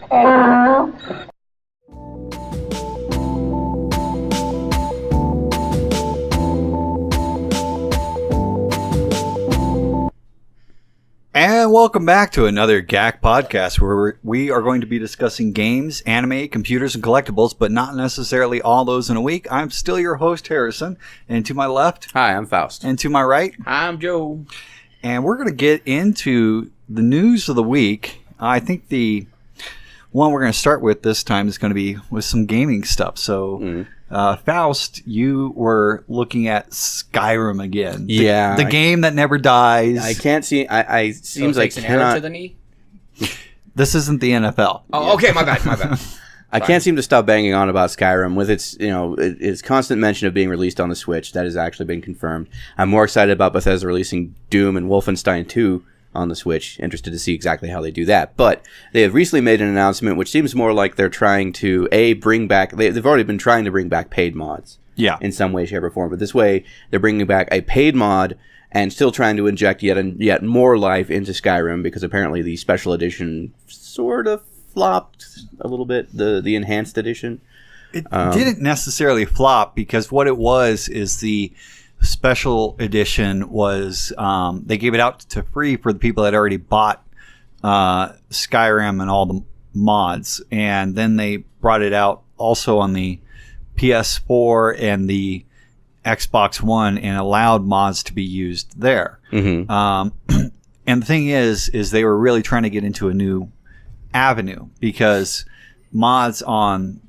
And welcome back to another GACC podcast where we are going to be discussing games, anime, computers, and collectibles, but not necessarily all those in a week. I'm still your host, Harrison, and to my left... Hi, I'm Faust. And to my right... Hi, I'm Joe. And we're going to get into the news of the week. I think the one we're going to start with this time is going to be with some gaming stuff. So... Faust, you were looking at Skyrim again. The game that never dies. I can't see. I seems like an arrow to the knee. This isn't the NFL. Oh, okay, my bad. I can't seem to stop banging on about Skyrim with its constant mention of being released on the Switch. That has actually been confirmed. I'm more excited about Bethesda releasing Doom and Wolfenstein 2 on the Switch. Interested to see exactly how they do that. But they have recently made an announcement which seems more like they're trying to bring back. They've already been trying to bring back paid mods. Yeah. In some way, shape, or form. But this way, they're bringing back a paid mod and still trying to inject yet more life into Skyrim, because apparently the special edition sort of flopped a little bit. The enhanced edition. It didn't necessarily flop, because what it was is the special edition was they gave it out to free for the people that already bought Skyrim and all the mods, and then they brought it out also on the PS4 and the Xbox One and allowed mods to be used there. Mm-hmm. And the thing is they were really trying to get into a new avenue, because mods on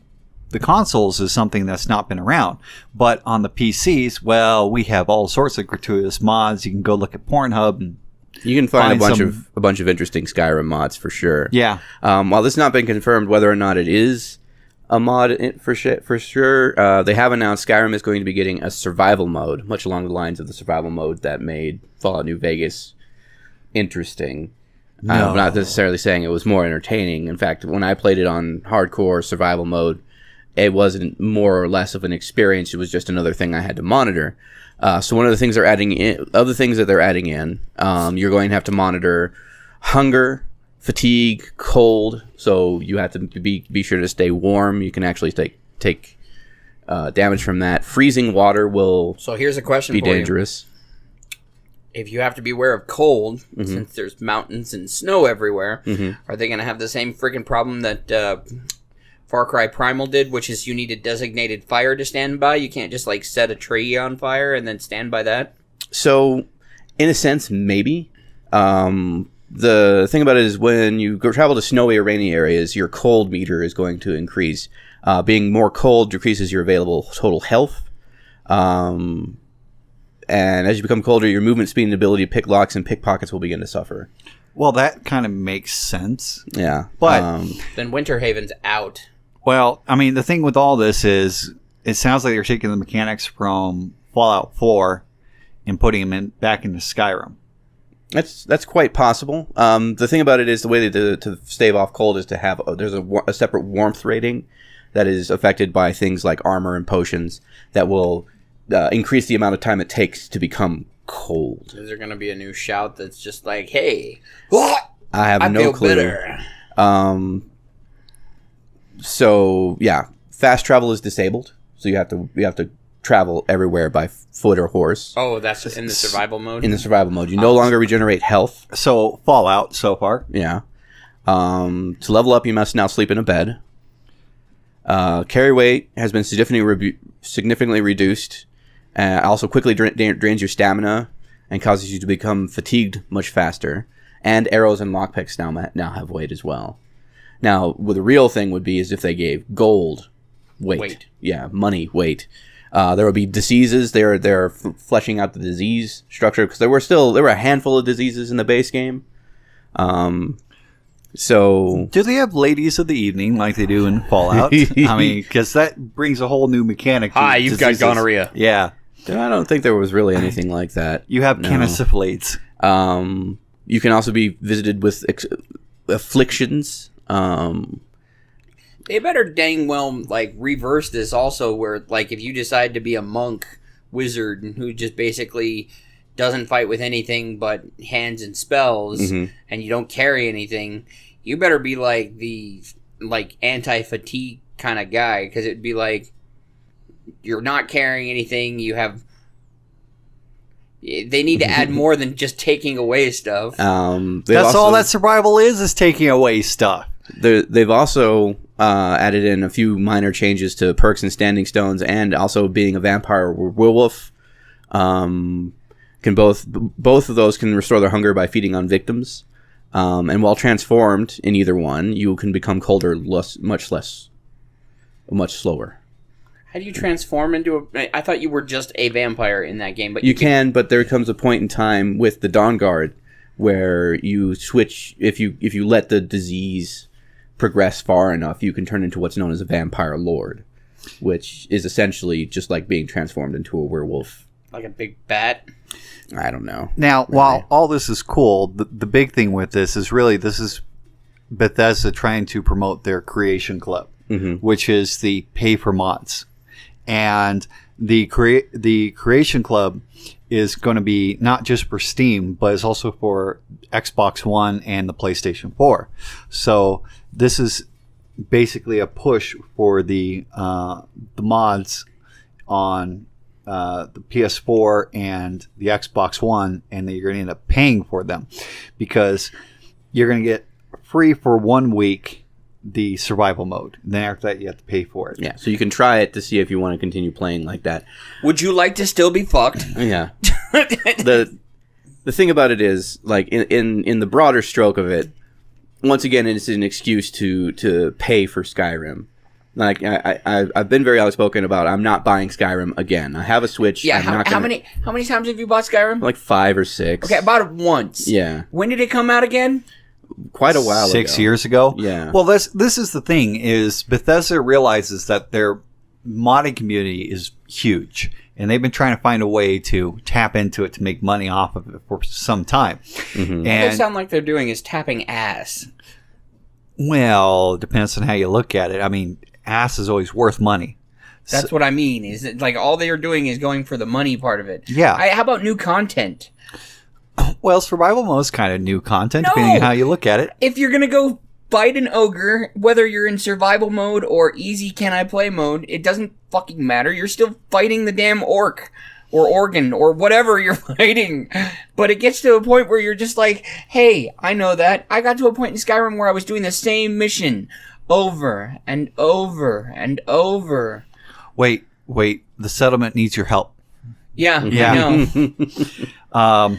the consoles is something that's not been around. But on the PCs, well, we have all sorts of gratuitous mods. You can go look at Pornhub and you can find a bunch of interesting Skyrim mods for sure. Yeah. While this has not been confirmed whether or not it is a mod for sure, they have announced Skyrim is going to be getting a survival mode, much along the lines of the survival mode that made Fallout New Vegas interesting. No. I'm not necessarily saying it was more entertaining. In fact, when I played it on hardcore survival mode, it wasn't more or less of an experience. It was just another thing I had to monitor. So one of the things they're adding in, you're going to have to monitor hunger, fatigue, cold. So you have to be sure to stay warm. You can actually take damage from that. Freezing water will. So here's a question be for dangerous. You. If you have to be aware of cold, since there's mountains and snow everywhere, are they going to have the same freaking problem that Far Cry Primal did, which is you need a designated fire to stand by? You can't just set a tree on fire and then stand by that? So, in a sense, maybe. The thing about it is when you travel to snowy or rainy areas, your cold meter is going to increase. Being more cold decreases your available total health. And as you become colder, your movement speed and ability to pick locks and pickpockets will begin to suffer. Well, that kind of makes sense. Yeah. But then Winter Haven's out. Well, I mean, the thing with all this is it sounds like they're taking the mechanics from Fallout 4 and putting them back into Skyrim. That's quite possible. The thing about it is the way to stave off cold is to have there's a separate warmth rating that is affected by things like armor and potions that will increase the amount of time it takes to become cold. Is there going to be a new shout that's just like, hey, I have no clue. Better. So yeah, fast travel is disabled. So you have to travel everywhere by foot or horse. Oh, that's just in the survival mode? In the survival mode. You no longer regenerate health. So Fallout so far. Yeah. To level up, you must now sleep in a bed. Carry weight has been significantly reduced. Also quickly drains your stamina and causes you to become fatigued much faster. And arrows and lockpicks now have weight as well. Now, what the real thing would be is if they gave gold weight. Yeah, money weight. There would be diseases. They're fleshing out the disease structure, because there were a handful of diseases in the base game. So do they have ladies of the evening like they do in Fallout? I mean, because that brings a whole new mechanic. Hi, you've got gonorrhea. Yeah. I don't think there was really anything like that. You have canosyphalates. You can also be visited with afflictions. They better dang well reverse this also, where if you decide to be a monk wizard who just basically doesn't fight with anything but hands and spells, and you don't carry anything, you better be like the like anti-fatigue kind of guy, because it'd be like you're not carrying anything. You have. They need to add more than just taking away stuff. That's all that survival is taking away stuff. They've also added in a few minor changes to perks and standing stones, and also being a vampire or werewolf. Can both of those can restore their hunger by feeding on victims. And while transformed in either one, you can become colder much slower. How do you transform into a... I thought you were just a vampire in that game, but you can, but there comes a point in time with the Dawn Guard where you switch... If you let the disease progress far enough, you can turn into what's known as a vampire lord, which is essentially just like being transformed into a werewolf. Like a big bat? I don't know. Now, while all this is cool, the big thing with this is Bethesda trying to promote their Creation Club, which is the pay for mods. And the Creation Club is going to be not just for Steam, but it's also for Xbox One and the PlayStation 4. So this is basically a push for the mods on the PS4 and the Xbox One, and that you're going to end up paying for them because you're going to get free for 1 week the survival mode. And then after that, you have to pay for it. Yeah, so you can try it to see if you want to continue playing like that. Would you like to still be fucked? Yeah. The thing about it is, like, in the broader stroke of it, once again, it's an excuse to pay for Skyrim. Like, I've been very outspoken about I'm not buying Skyrim again. I have a Switch. Yeah, how many times have you bought Skyrim? Like 5 or 6. Okay, I bought it once. Yeah. When did it come out again? Quite a while ago. 6 years ago. Yeah. Well, this is the thing, is Bethesda realizes that their modding community is huge, and they've been trying to find a way to tap into it to make money off of it for some time. Mm-hmm. What they sound like they're doing is tapping ass. Well, it depends on how you look at it. I mean, ass is always worth money. That's what I mean. Is it like all they are doing is going for the money part of it? Yeah. How about new content? Well, survival mode is kind of new content, No! depending on how you look at it. If you're gonna go fight an ogre, whether you're in survival mode or easy can I play mode, it doesn't fucking matter. You're still fighting the damn orc or organ or whatever you're fighting. But it gets to a point where you're just like, hey, I know that. I got to a point in Skyrim where I was doing the same mission over and over and over. Wait. The settlement needs your help. Yeah. Yeah. I know.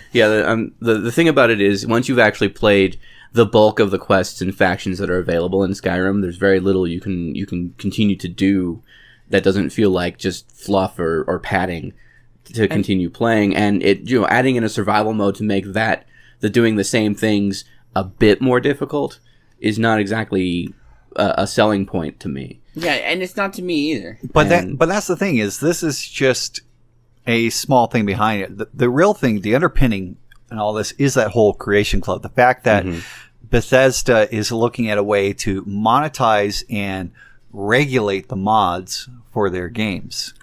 The thing about it is, once you've actually played the bulk of the quests and factions that are available in Skyrim, there's very little you can continue to do that doesn't feel like just fluff or padding to continue playing. And adding in a survival mode to make the doing the same things a bit more difficult is not exactly a selling point to me. Yeah, and it's not to me either. But that's the thing, is this is just a small thing behind it. The real thing, the underpinning and all this, is that whole Creation Club. The fact that Bethesda is looking at a way to monetize and regulate the mods for their games.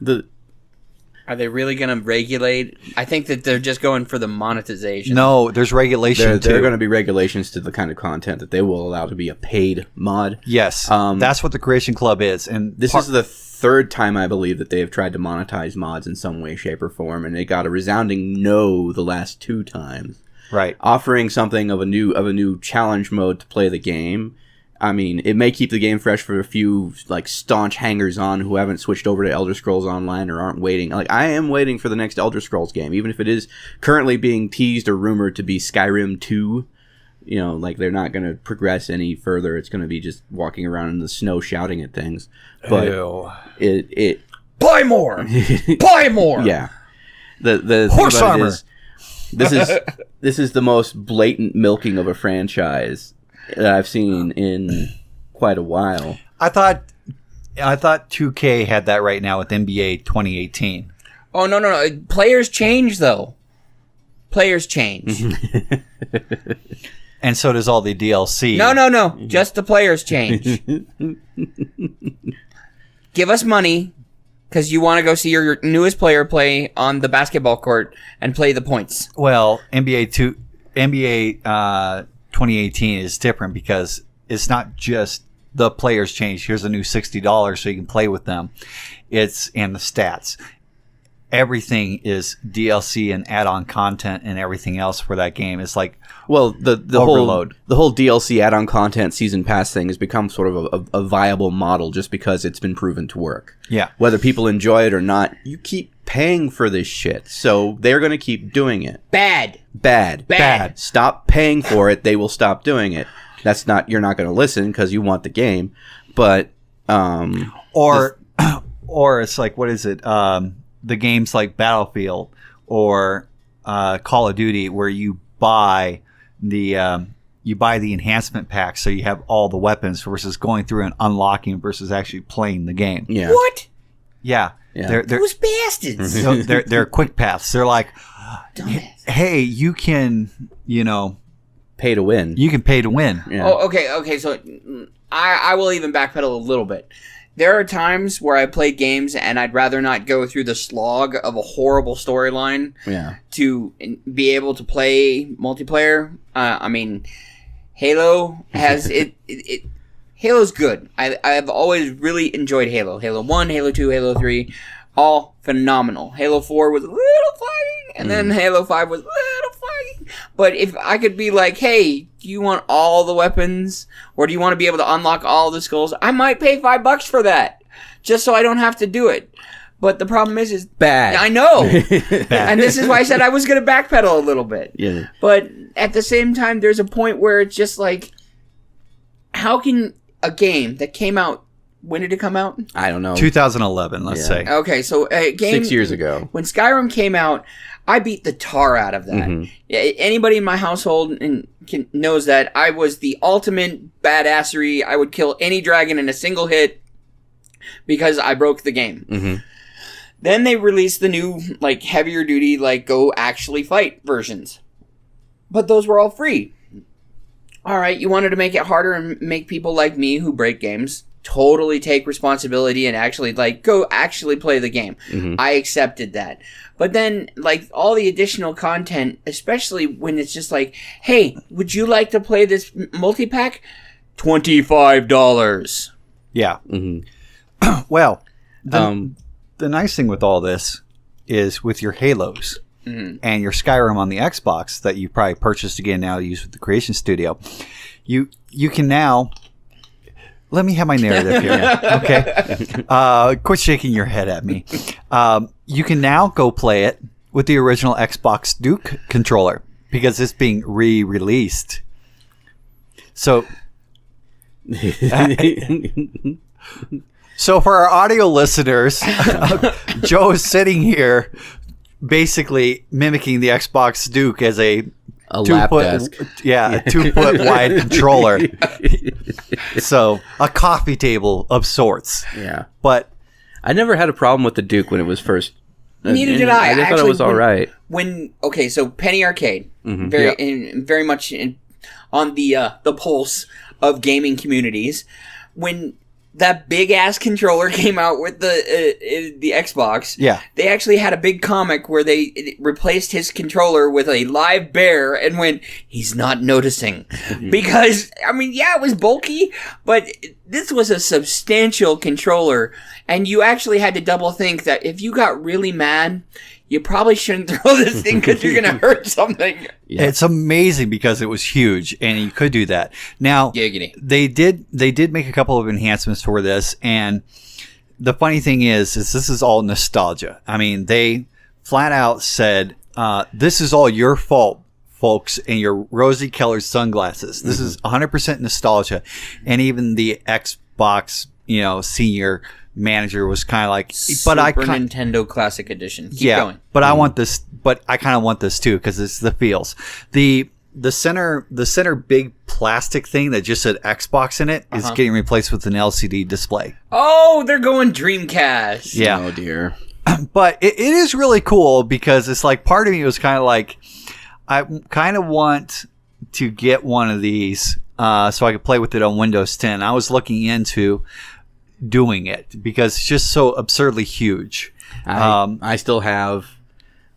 Are they really going to regulate? I think that they're just going for the monetization. No, there's regulation too. There are going to be regulations to the kind of content that they will allow to be a paid mod. Yes, that's what the Creation Club is. And this is the third time, I believe, that they have tried to monetize mods in some way, shape, or form, and they got a resounding no the last 2 times. Right. Offering something of a new challenge mode to play the game. I mean, it may keep the game fresh for a few like staunch hangers-on who haven't switched over to Elder Scrolls Online or aren't waiting. Like, I am waiting for the next Elder Scrolls game, even if it is currently being teased or rumored to be Skyrim 2. You know, like, they're not going to progress any further. It's going to be just walking around in the snow shouting at things. But it buy more, buy more. Yeah, the horse armor. This is the most blatant milking of a franchise that I've seen in quite a while. I thought 2K had that right now with NBA 2018. Oh no! Players change though. Players change. And so does all the DLC. No. Just the players change. Give us money because you want to go see your newest player play on the basketball court and play the points. Well, NBA 2018 is different because it's not just the players change. Here's a new $60 so you can play with them. And the stats. Everything is DLC and add-on content and everything else for that game. It's like the overload. whole DLC add-on content season pass thing has become sort of a viable model just because it's been proven to work. Yeah. Whether people enjoy it or not, you keep paying for this shit, so they're going to keep doing it. Bad. Stop paying for it. They will stop doing it. You're not going to listen because you want the game, but or it's like, what is it? The games like Battlefield or Call of Duty, where you buy the enhancement pack, so you have all the weapons, versus going through and unlocking versus actually playing the game. Yeah. What? Yeah. Yeah. Those bastards. So they're quick paths. They're like, hey, you can, pay to win. You can pay to win. Yeah. Oh, okay. So I will even backpedal a little bit. There are times where I played games and I'd rather not go through the slog of a horrible storyline to be able to play multiplayer. I mean, Halo has Halo's good. I've always really enjoyed Halo. Halo 1, Halo 2, Halo 3, all phenomenal. Halo 4 was a little fighting, and then Halo 5 was a little fighting. But if I could be like, hey, do you want all the weapons, or do you want to be able to unlock all the skulls? I might pay $5 for that, just so I don't have to do it. But the problem is bad. I know. And this is why I said I was going to backpedal a little bit. Yeah. But at the same time, there's a point where it's just like, how can a game that came out, when did it come out? I don't know. 2011, let's say. Okay, so a game 6 years ago. When Skyrim came out, I beat the tar out of that. Mm-hmm. Anybody in my household knows that I was the ultimate badassery. I would kill any dragon in a single hit because I broke the game. Mm-hmm. Then they released the new, like, heavier duty, like, go actually fight versions. But those were all free. All right, you wanted to make it harder and make people like me who break games totally take responsibility and actually, like, go actually play the game. Mm-hmm. I accepted that. But then, like, all the additional content, especially when it's just like, hey, would you like to play this multi-pack? $25. Yeah. Mm-hmm. Well, the nice thing with all this is with your Halos and your Skyrim on the Xbox that you probably purchased again now to use with the Creation Studio, you can now... Let me have my narrative here, okay? Quit shaking your head at me. You can now go play it with the original Xbox Duke controller because it's being re-released. So... So for our audio listeners, Joe is sitting here basically mimicking the Xbox Duke as a lap desk. Yeah, a 2-foot wide controller. So a coffee table of sorts. Yeah. But I never had a problem with the Duke when it was first. Neither did I. I thought it was all right. So Penny Arcade, very much on the pulse of gaming communities. When that big ass controller came out with the Xbox, they actually had a big comic where they replaced his controller with a live bear and went, he's not noticing. Because, I mean, yeah, it was bulky, but this was a substantial controller, and you actually had to double think that if you got really mad, you probably shouldn't throw this thing because you're going to hurt something. Yeah. It's amazing because it was huge and you could do that. Now, they did make a couple of enhancements for this, and the funny thing is this is all nostalgia. I mean, they flat out said, this is all your fault, folks, and your rosy colored sunglasses. This is 100% nostalgia. And even the Xbox, senior manager was kind of like, Nintendo Classic Edition. Keep going. But I want this. But I kind of want this too because it's the feels. The center big plastic thing that just said Xbox in it is getting replaced with an LCD display. Oh, they're going Dreamcast. Yeah. Oh dear. But it is really cool because it's like part of me was kind of like, I kind of want to get one of these so I could play with it on Windows 10. I was looking into doing it because it's just so absurdly huge. I still have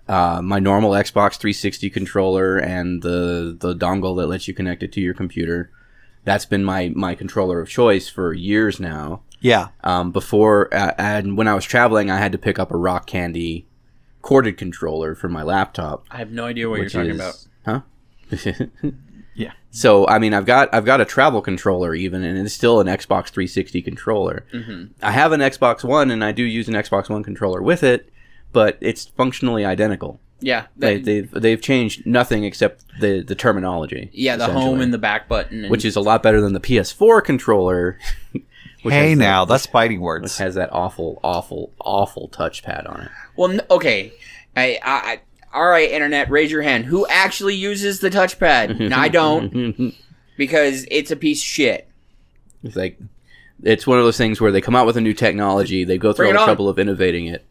my normal Xbox 360 controller and the dongle that lets you connect it to your computer. That's been my controller of choice for years now. Yeah. Before and when I was traveling, I had to pick up a Rock Candy corded controller for my laptop. I have no idea what you're talking about. Huh? Yeah. So I mean, I've got a travel controller even, and it's still an Xbox 360 controller. I have an Xbox One, and I do use an Xbox One controller with it, but it's functionally identical. Yeah, They've changed nothing except the terminology. Yeah, the home and the back button, which is a lot better than the PS4 controller. Hey, now that's fighting words. Which has that awful touchpad on it. Well, okay, I all right, internet, raise your hand. Who actually uses the touchpad? No, I don't, because it's a piece of shit. It's like it's one of those things where they come out with a new technology, they go through all the trouble of innovating it,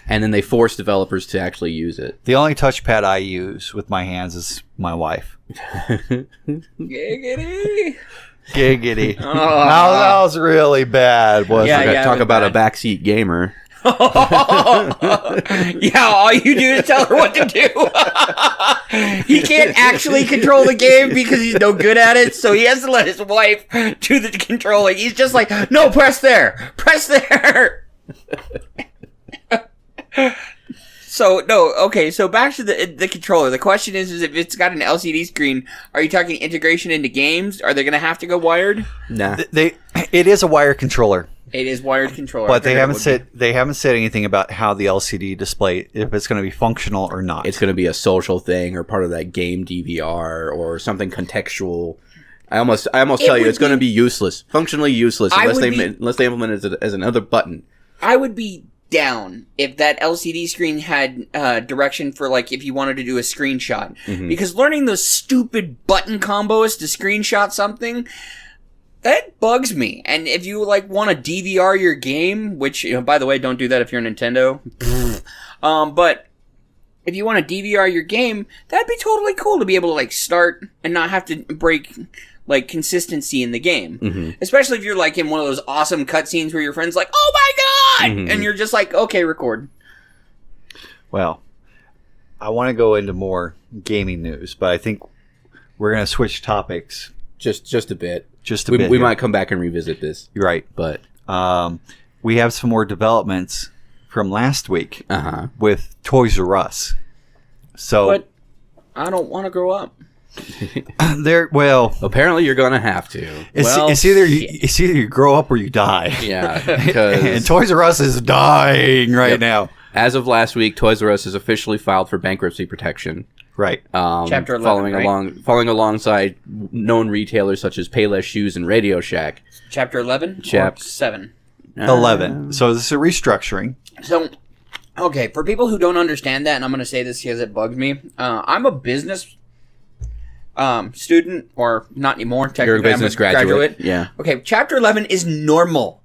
and then they force developers to actually use it. The only touchpad I use with my hands is my wife. Giggity. Giggity. Oh, that was really bad, wasn't it? Talk about a backseat gamer. Yeah, all you do is tell her what to do. He can't actually control the game because he's no good at it, so he has to let his wife do the controlling. He's just like, no, press there. Press there. So back to the controller. The question is if it's got an LCD screen, are you talking integration into games? Are they going to have to go wired? Nah. It is a wired controller. It is wired controller. But they haven't said anything about how the LCD display, if it's going to be functional or not. It's going to be a social thing or part of that game DVR or something contextual. I almost tell you it's going to be useless, functionally useless, unless they implement it as another button. I would be down if that LCD screen had direction for, like, if you wanted to do a screenshot. Because learning those stupid button combos to screenshot something, that bugs me. And if you, like, want to DVR your game, which, by the way, don't do that if you're Nintendo. But if you want to DVR your game, that'd be totally cool to be able to, like, start and not have to break, like, consistency in the game. Especially if you're, like, in one of those awesome cutscenes where your friend's like, oh my god! And you're just like, okay, record. Well, I want to go into more gaming news, but I think we're going to switch topics. Just a bit. We might come back and revisit this. You're right. But we have some more developments from last week with Toys R Us. But I don't want to grow up. Apparently you're gonna have to. It's either you grow up or you die. Yeah, and Toys R Us is dying right now. As of last week, Toys R Us has officially filed for bankruptcy protection. Right. Chapter 11, following alongside known retailers such as Payless Shoes and Radio Shack. Chapter 11 or 7? 11. So this is a restructuring. So, okay, for people who don't understand that, and I'm going to say this because it bugs me, I'm a business student, or not anymore, technically. You're a business graduate. Yeah. Okay, Chapter 11 is normal.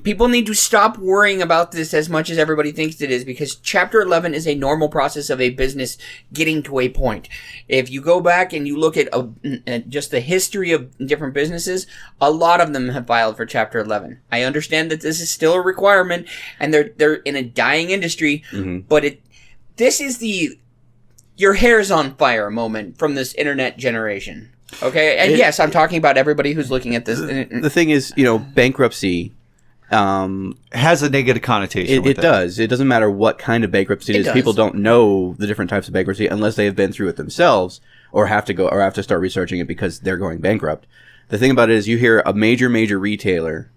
People need to stop worrying about this as much as everybody thinks it is, because Chapter 11 is a normal process of a business getting to a point. If you go back and you look at just the history of different businesses, a lot of them have filed for Chapter 11. I understand that this is still a requirement, and they're in a dying industry, but this is the your hair's on fire moment from this internet generation. Okay? And yes, I'm talking about everybody who's looking at this. The thing is, bankruptcy has a negative connotation. It does. It doesn't matter what kind of bankruptcy it is. People don't know the different types of bankruptcy unless they have been through it themselves or have to start researching it because they're going bankrupt. The thing about it is you hear a major retailer,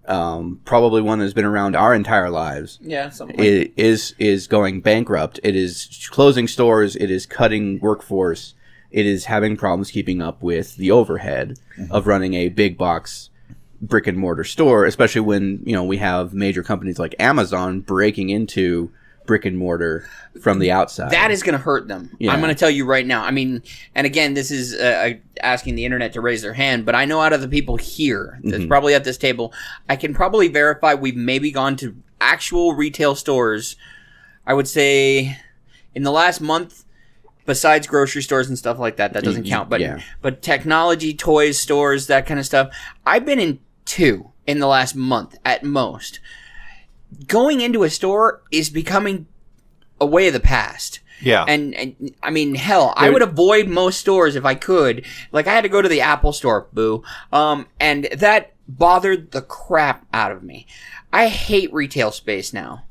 probably one that's been around our entire lives. Yeah, something like that. is going bankrupt. It is closing stores. It is cutting workforce. It is having problems keeping up with the overhead of running a big box brick and mortar store, especially when, we have major companies like Amazon breaking into brick and mortar from the outside. That is going to hurt them. Yeah. I'm going to tell you right now. I mean, and again, this is asking the internet to raise their hand, but I know out of the people here that's probably at this table, I can probably verify we've maybe gone to actual retail stores, I would say, in the last month, besides grocery stores and stuff like that. That doesn't count. But technology, toys, stores, that kind of stuff, I've been in 2 in the last month at most. Going into a store is becoming a way of the past. Yeah. And I mean, hell, I would avoid most stores if I could. Like, I had to go to the Apple store, boo. And that bothered the crap out of me. I hate retail space now.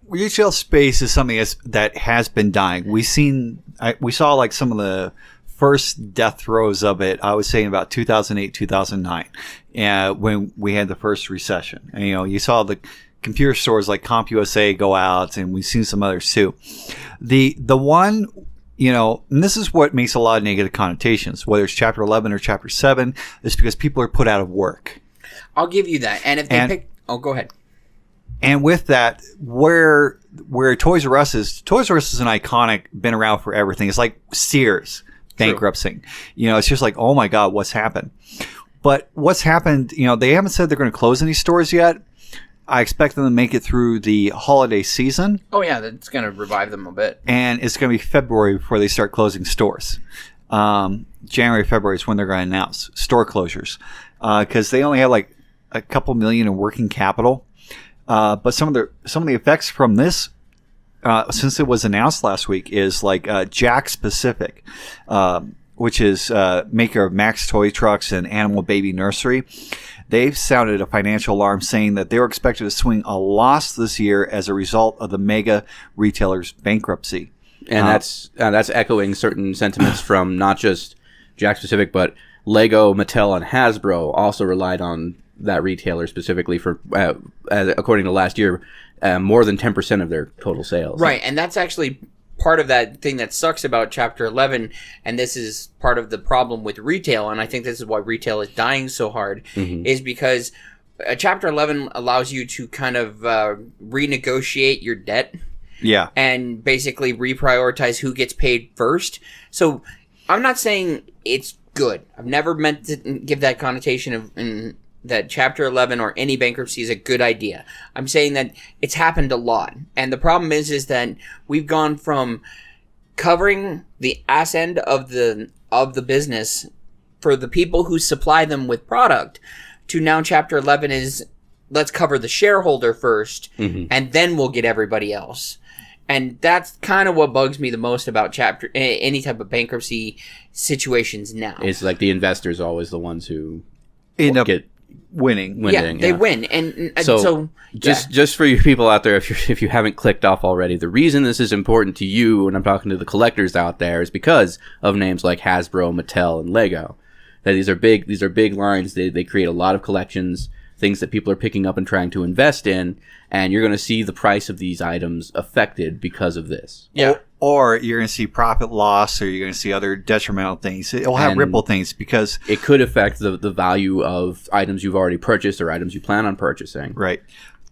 Retail space is something that has been dying. We saw like some of the first death throes of it, I was saying about 2008, 2009, when we had the first recession. And, you saw the computer stores like CompUSA go out, and we've seen some others too. The one, and this is what makes a lot of negative connotations, whether it's Chapter 11 or Chapter 7, is because people are put out of work. I'll give you that. And if they pick... Oh, go ahead. And with that, where Toys R Us is an iconic, been around for everything. It's like Sears bankrupting. It's just like, oh my God, what's happened? But what's happened, they haven't said they're going to close any stores yet. I expect them to make it through the holiday season. Oh yeah, that's going to revive them a bit. And it's going to be February before they start closing stores. January, February is when they're going to announce store closures. Because they only have like a couple million in working capital. But some of the effects from this, since it was announced last week, is like GACC Pacific, which is maker of Max Toy Trucks and Animal Baby Nursery. They've sounded a financial alarm, saying that they were expected to swing a loss this year as a result of the mega retailer's bankruptcy. And that's echoing certain sentiments from not just GACC Pacific, but Lego, Mattel, and Hasbro also relied on that retailer specifically for, according to last year, more than 10% of their total sales. Right, and that's actually part of that thing that sucks about Chapter 11, and this is part of the problem with retail, and I think this is why retail is dying so hard, is because Chapter 11 allows you to kind of renegotiate your debt. Yeah. And basically reprioritize who gets paid first. So I'm not saying it's good. I've never meant to give that connotation of... that Chapter 11 or any bankruptcy is a good idea. I'm saying that it's happened a lot. And the problem is that we've gone from covering the ass end of the business for the people who supply them with product to now Chapter 11 is let's cover the shareholder first and then we'll get everybody else. And that's kind of what bugs me the most about any type of bankruptcy situations now. It's like the investors are always the ones who end up winning. Yeah, they win. And so just for you people out there, if you haven't clicked off already, the reason this is important to you when I'm talking to the collectors out there is because of names like Hasbro, Mattel, and Lego. That these are big lines. They create a lot of collections, things that people are picking up and trying to invest in, and you're going to see the price of these items affected because of this. Yeah. Or you're going to see profit loss, or you're going to see other detrimental things. It will have ripple things because... it could affect the value of items you've already purchased or items you plan on purchasing. Right.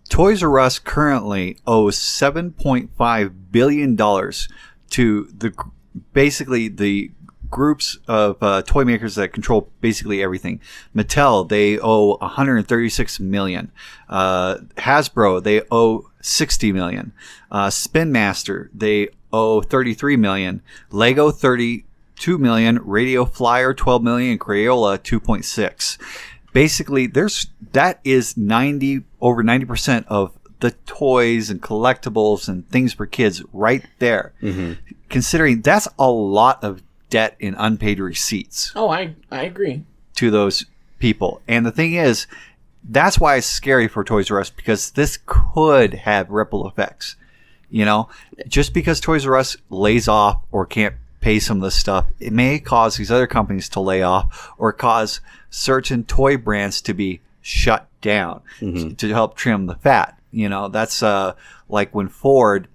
Toys R Us currently owes $7.5 billion to the groups of toy makers that control basically everything. Mattel, they owe $136 million. Hasbro, they owe $60 million. Spin Master, they owe $33 million. Lego, $32 million. Radio Flyer, $12 million. And Crayola, $2.6. Basically, that is over 90% of the toys and collectibles and things for kids right there. Considering that's a lot of debt in unpaid receipts. Oh, I agree. To those people. And the thing is, that's why it's scary for Toys R Us, because this could have ripple effects. Just because Toys R Us lays off or can't pay some of this stuff, it may cause these other companies to lay off or cause certain toy brands to be shut down to help trim the fat. That's like when Ford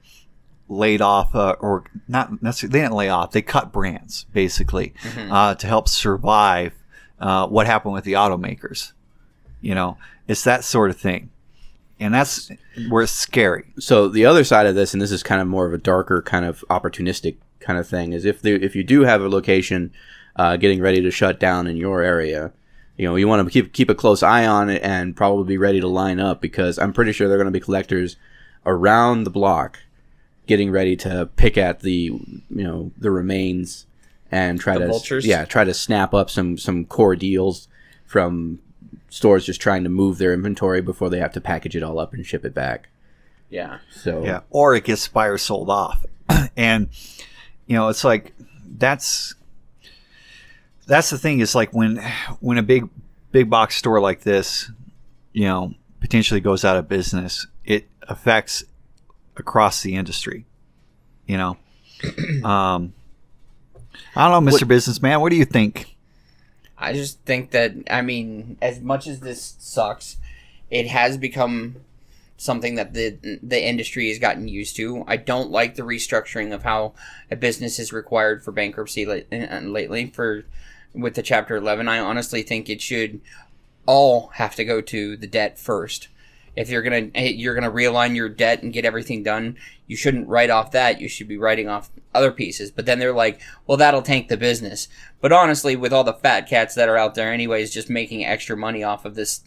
laid off, or not necessarily, they didn't lay off, they cut brands basically to help survive what happened with the automakers. It's that sort of thing. And that's where it's scary. So the other side of this, and this is kind of more of a darker kind of opportunistic kind of thing, is if you do have a location getting ready to shut down in your area, you want to keep a close eye on it and probably be ready to line up, because I'm pretty sure there are going to be collectors around the block getting ready to pick at the remains and try to snap up some core deals from stores just trying to move their inventory before they have to package it all up and ship it back. Yeah. So Yeah, or it gets fire sold off, and it's like that's the thing is like when a big box store like this, potentially goes out of business, it affects across the industry. I don't know, Mr. Businessman, what do you think? I just think that, as much as this sucks, it has become something that the industry has gotten used to. I don't like the restructuring of how a business is required for bankruptcy lately with the Chapter 11. I honestly think it should all have to go to the debt first. If you're gonna realign your debt and get everything done, you shouldn't write off that. You should be writing off other pieces. But then they're like, well, that'll tank the business. But honestly, with all the fat cats that are out there anyways, just making extra money off of this,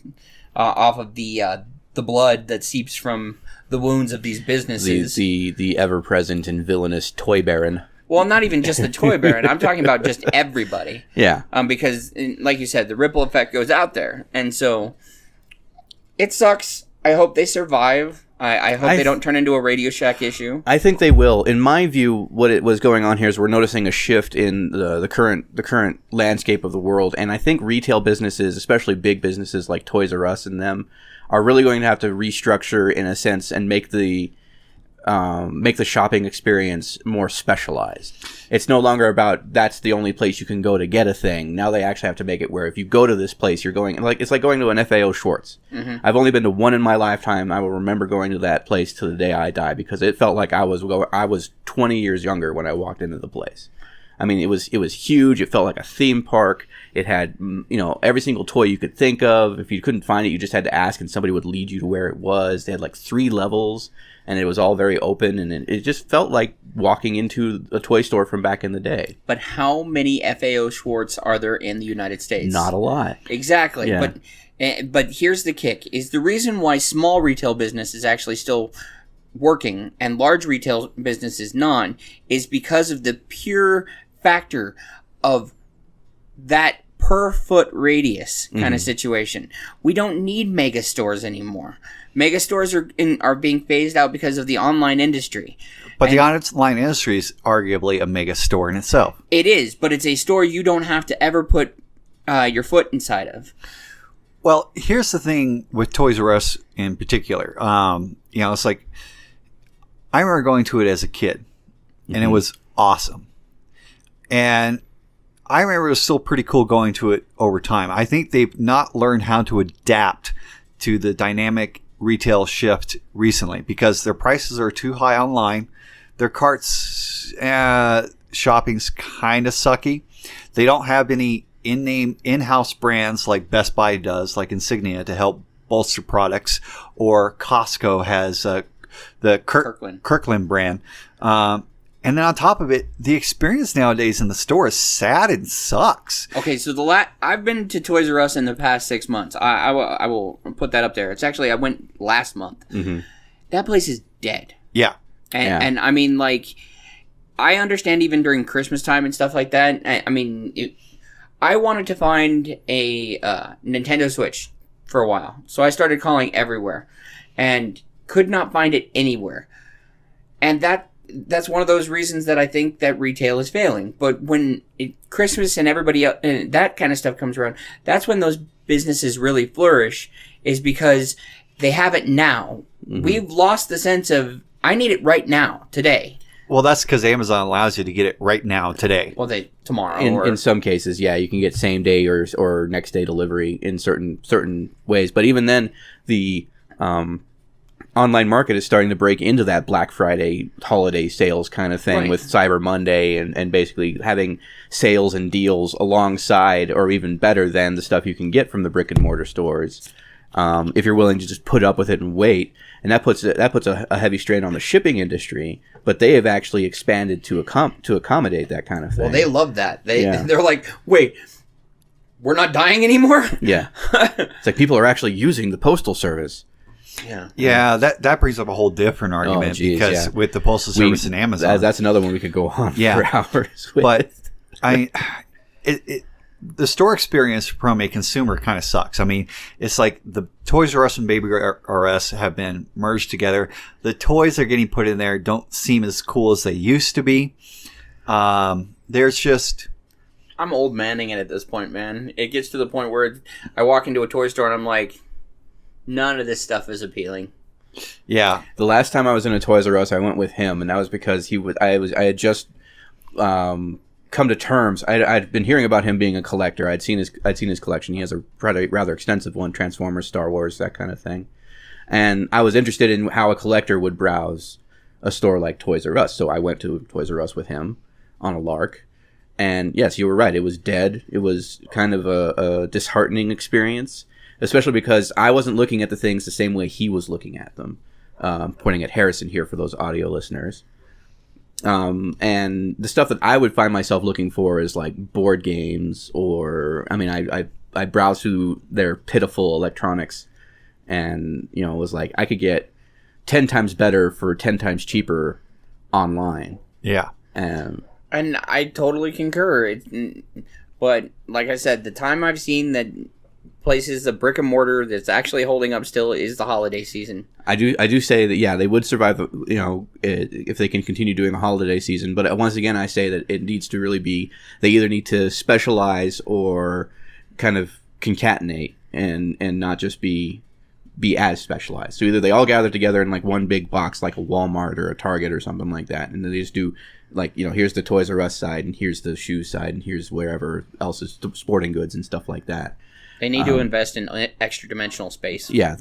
off of the blood that seeps from the wounds of these businesses. The ever-present and villainous toy baron. Well, not even just the toy baron. I'm talking about just everybody. Yeah. Because, like you said, the ripple effect goes out there. And so, it sucks. I hope they survive. I hope they don't turn into a Radio Shack issue. I think they will. In my view, what it was going on here is we're noticing a shift in the current landscape of the world, and I think retail businesses, especially big businesses like Toys R Us and them, are really going to have to restructure in a sense and make the shopping experience more specialized. It's no longer about that's the only place you can go to get a thing. Now they actually have to make it where if you go to this place, you're going it's like going to an FAO Schwartz. Mm-hmm. I've only been to one in my lifetime. I will remember going to that place to the day I die because it felt like I was 20 years younger when I walked into the place. It was huge. It felt like a theme park. It had every single toy you could think of. If you couldn't find it, you just had to ask, and somebody would lead you to where it was. They had like 3 levels. And it was all very open, and it just felt like walking into a toy store from back in the day. But how many FAO Schwartz are there in the United States? Not a lot. Exactly. Yeah. But here's the kick, is the reason why small retail business is actually still working and large retail business is not, is because of the pure factor of that per foot radius kind of situation. We don't need mega stores anymore. Mega stores are being phased out because of the online industry. But the online industry is arguably a mega store in itself. It is, but it's a store you don't have to ever put your foot inside of. Well, here's the thing with Toys R Us in particular. It's like I remember going to it as a kid, and it was awesome. And I remember it was still pretty cool going to it over time. I think they've not learned how to adapt to the dynamic retail shift recently because their prices are too high online. Their carts shopping's kind of sucky. They don't have any in-house brands like Best Buy does, like Insignia, to help bolster products, or Costco has the Kirkland brand. And then on top of it, the experience nowadays in the store is sad and sucks. Okay, so I've been to Toys R Us in the past 6 months. I will put that up there. It's actually, I went last month. Mm-hmm. That place is dead. Yeah. And I understand even during Christmas time and stuff like that. I wanted to find a Nintendo Switch for a while. So I started calling everywhere and could not find it anywhere. And that's one of those reasons that I think that retail is failing. But when Christmas and everybody else, and that kind of stuff comes around, that's when those businesses really flourish, is because they have it now. Mm-hmm. We've lost the sense of, I need it right now, today. Well, that's because Amazon allows you to get it right now, today. Well, tomorrow. In some cases, yeah, you can get same day or next day delivery in certain ways. But even then, the online market is starting to break into that Black Friday holiday sales kind of thing, right, with Cyber Monday and basically having sales and deals alongside or even better than the stuff you can get from the brick and mortar stores. If you're willing to just put up with it and wait, and that puts a heavy strain on the shipping industry, but they have actually expanded to accommodate that kind of thing. Well, they love that. They're like, wait, we're not dying anymore? Yeah. It's like people are actually using the postal service. Yeah, that brings up a whole different argument because with the Postal Service and Amazon. That's another one we could go on for hours with. But the store experience from a consumer kind of sucks. I mean, it's like the Toys R Us and Baby R Us have been merged together. The toys that are getting put in there don't seem as cool as they used to be. There's just... I'm old manning it at this point, man. It gets to the point where I walk into a toy store and I'm like, none of this stuff is appealing. Yeah. The last time I was in a Toys R Us, I went with him, and that was because I had just come to terms. I'd been hearing about him being a collector. I'd seen his collection. He has a rather extensive one: Transformers, Star Wars, that kind of thing. And I was interested in how a collector would browse a store like Toys R Us. So I went to Toys R Us with him on a lark. And yes, you were right. It was dead. It was kind of a disheartening experience, especially because I wasn't looking at the things the same way he was looking at them. Pointing at Harrison here for those audio listeners. And the stuff that I would find myself looking for is like board games, or I mean, I browsed through their pitiful electronics, and it was like I could get 10 times better for 10 times cheaper online. Yeah. And I totally concur. But like I said, the time I've seen that places, the brick and mortar that's actually holding up still is the holiday season. I do say that, yeah, they would survive, if they can continue doing a holiday season. But once again, I say that it needs to really be, they either need to specialize or kind of concatenate and not just be as specialized. So either they all gather together in like one big box, like a Walmart or a Target or something like that, and then they just do like, here's the Toys R Us side, and here's the shoe side, and here's wherever else is sporting goods and stuff like that. They need to invest in extra dimensional space. Yeah,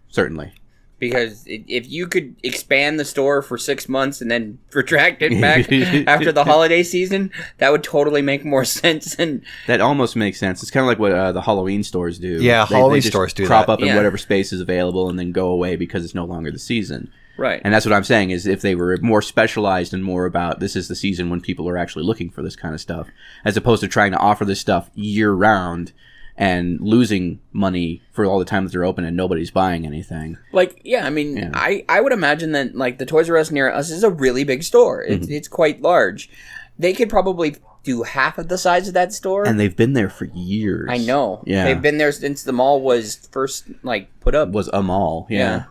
certainly. Because if you could expand the store for 6 months and then retract it back after the holiday season, that would totally make more sense. And that almost makes sense. It's kind of like what the Halloween stores do. Yeah, Halloween stores do crop that. up in whatever space is available and then go away because it's no longer the season. Right. And that's what I'm saying, is if they were more specialized and more about this is the season when people are actually looking for this kind of stuff, as opposed to trying to offer this stuff year-round and losing money for all the time that they're open and nobody's buying anything. Like, yeah, I mean, yeah. I would imagine that, like, the Toys R Us near us is a really big store. It's quite large. They could probably do half of the size of that store. And they've been there for years. I know. Yeah. They've been there since the mall was first, like, put up. Was a mall, yeah.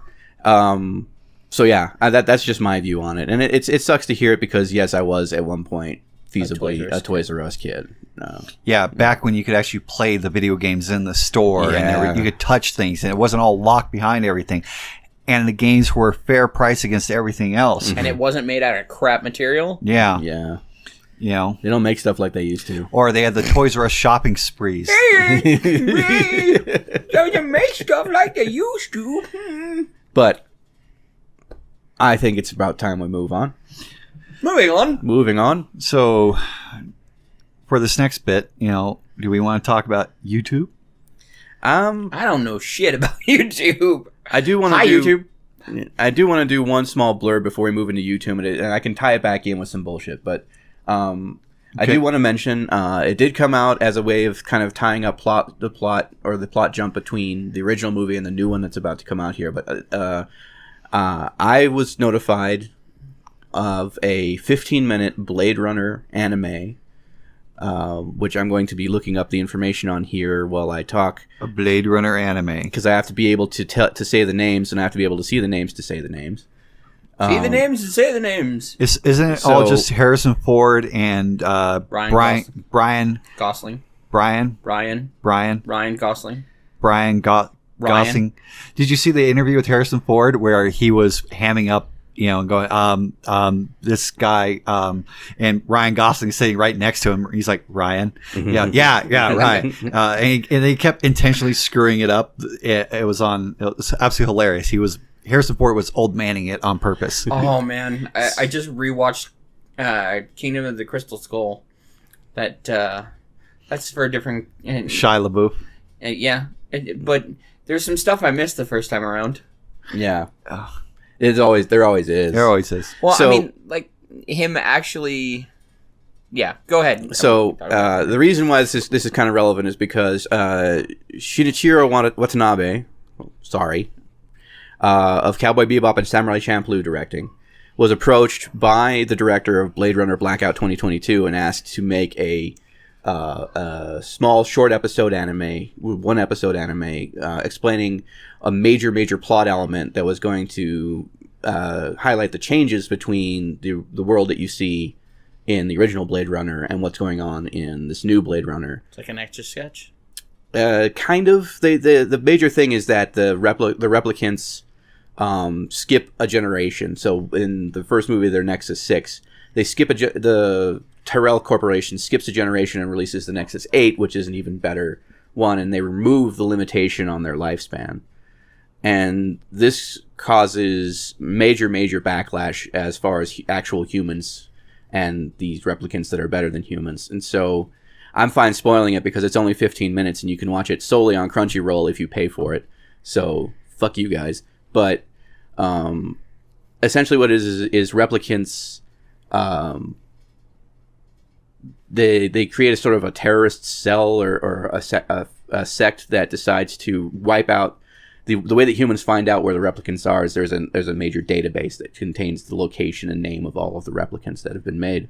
So, yeah, that's just my view on it. And it sucks to hear it because, yes, I was at one point feasibly a Toys R Us kid. Back when you could actually play the video games in the store, and you could touch things, and it wasn't all locked behind everything, and the games were fair price against everything else, and it wasn't made out of crap material. Yeah. They don't make stuff like they used to. Or they had the Toys R Us shopping sprees. They don't make stuff like they used to. But I think it's about time we move on. Moving on. So, for this next bit, do we want to talk about YouTube? I don't know shit about YouTube. I do want to YouTube. I do want to do one small blurb before we move into YouTube, and I can tie it back in with some bullshit. But I do want to mention it did come out as a way of kind of tying up the plot jump between the original movie and the new one that's about to come out here. But I was notified of a 15-minute Blade Runner anime, which I'm going to be looking up the information on here while I talk. A Blade Runner anime. Because I have to be able to say the names, and I have to be able to see the names to say the names. See the names and say the names. Isn't it all just Harrison Ford and Ryan Gosling? Ryan Gosling. Gosling. Did you see the interview with Harrison Ford where he was hamming up, and going, this guy, and Ryan Gosling sitting right next to him. He's like, Ryan, yeah, Ryan, and he kept intentionally screwing it up. It was absolutely hilarious. Harrison Ford was old manning it on purpose. Oh man, I just rewatched Kingdom of the Crystal Skull. That's for a different Shia LaBeouf. Yeah, but there's some stuff I missed the first time around. Yeah. There always is. There always is. Well, so, I mean, like him actually. Yeah, go ahead. So the reason why this is kind of relevant is because Shinichiro Watanabe, of Cowboy Bebop and Samurai Champloo directing, was approached by the director of Blade Runner Blackout 2022 and asked to make a a small short episode anime, one episode anime, explaining a major plot element that was going to highlight the changes between the world that you see in the original Blade Runner and what's going on in this new Blade Runner. It's like an extra sketch. Kind of. The major thing is that the replicants skip a generation. So in the first movie, their Nexus 6, they skip the Tyrell Corporation skips a generation and releases the Nexus 8, which is an even better one, and they remove the limitation on their lifespan. And this causes major backlash as far as actual humans and these replicants that are better than humans. And so I'm fine spoiling it because it's only 15 minutes and you can watch it solely on Crunchyroll if you pay for it. So fuck you guys. But essentially what it is replicants, they create a sort of a terrorist cell or a sect that decides to wipe out the way that humans find out where the replicants are is there's a major database that contains the location and name of all of the replicants that have been made.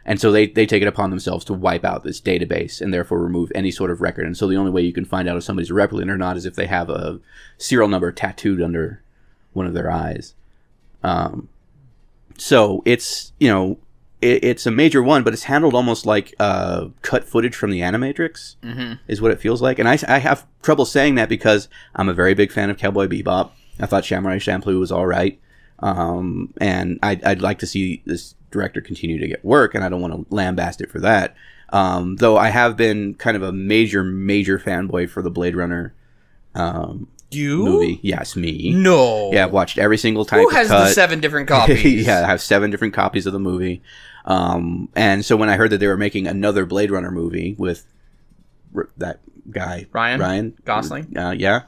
And so they take it upon themselves to wipe out this database and therefore remove any sort of record. And so the only way you can find out if somebody's a replicant or not is if they have a serial number tattooed under one of their eyes. So it's, it's a major one, but it's handled almost like cut footage from the Animatrix, is what it feels like. And I have trouble saying that because I'm a very big fan of Cowboy Bebop. I thought Samurai Champloo was all right. And I'd like to see this director continue to get work, and I don't want to lambast it for that. Though I have been kind of a major fanboy for the Blade Runner movie. Yes, me. No. Yeah, I've watched every single type Who of has cut. the 7 different copies? Yeah, I have 7 different copies of the movie. And so when I heard that they were making another Blade Runner movie with that guy, Ryan Gosling. Yeah.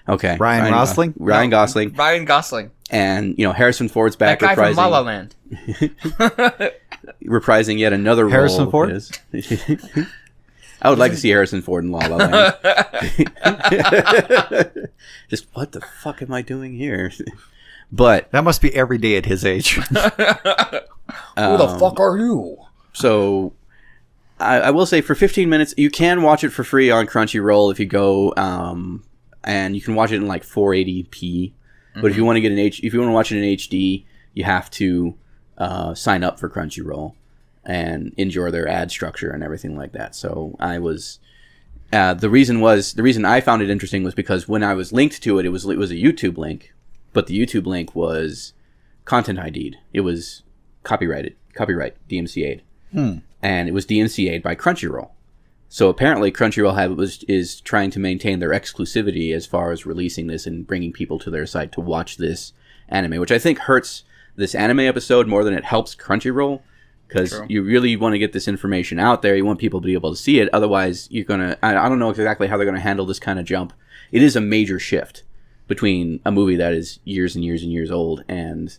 Okay. Ryan Gosling. Ryan Gosling. Ryan Gosling. And Harrison Ford's back That guy reprising from La La Land. reprising yet another role. Harrison Ford? I would like to see Harrison Ford in La La Land. Just what the fuck am I doing here? But That must be every day at his age. Who the fuck are you? so I will say for 15 minutes you can watch it for free on Crunchyroll if you go and you can watch it in like 480p. But if you want to get if you want to watch it in HD, you have to sign up for Crunchyroll and endure their ad structure and everything like that. So I was the reason I found it interesting was because when I was linked to it, it was a YouTube link, but the YouTube link was content ID'd. It was copyright DMCA'd, and it was DMCA'd by Crunchyroll. So apparently Crunchyroll is trying to maintain their exclusivity as far as releasing this and bringing people to their site to watch this anime, which I think hurts this anime episode more than it helps Crunchyroll, because you really want to get this information out there. You want people to be able to see it. Otherwise, you're going to... I don't know exactly how they're going to handle this kind of jump. It is a major shift between a movie that is years and years and years old and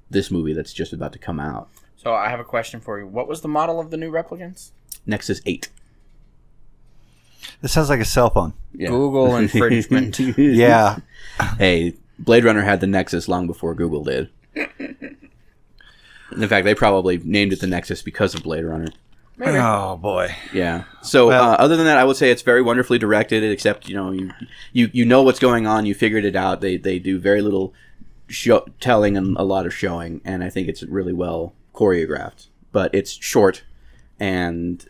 this movie that's just about to come out. So I have a question for you. What was the model of the new replicants? Nexus 8. This sounds like a cell phone. Yeah. Google infringement. Yeah. Hey, Blade Runner had the Nexus long before Google did. In fact, they probably named it the Nexus because of Blade Runner. Maybe. Oh boy. Yeah. So Well- other than that, I would say it's very wonderfully directed. Except you know what's going on. You figured it out. They do very little telling and a lot of showing, and I think it's really well choreographed. But it's short, and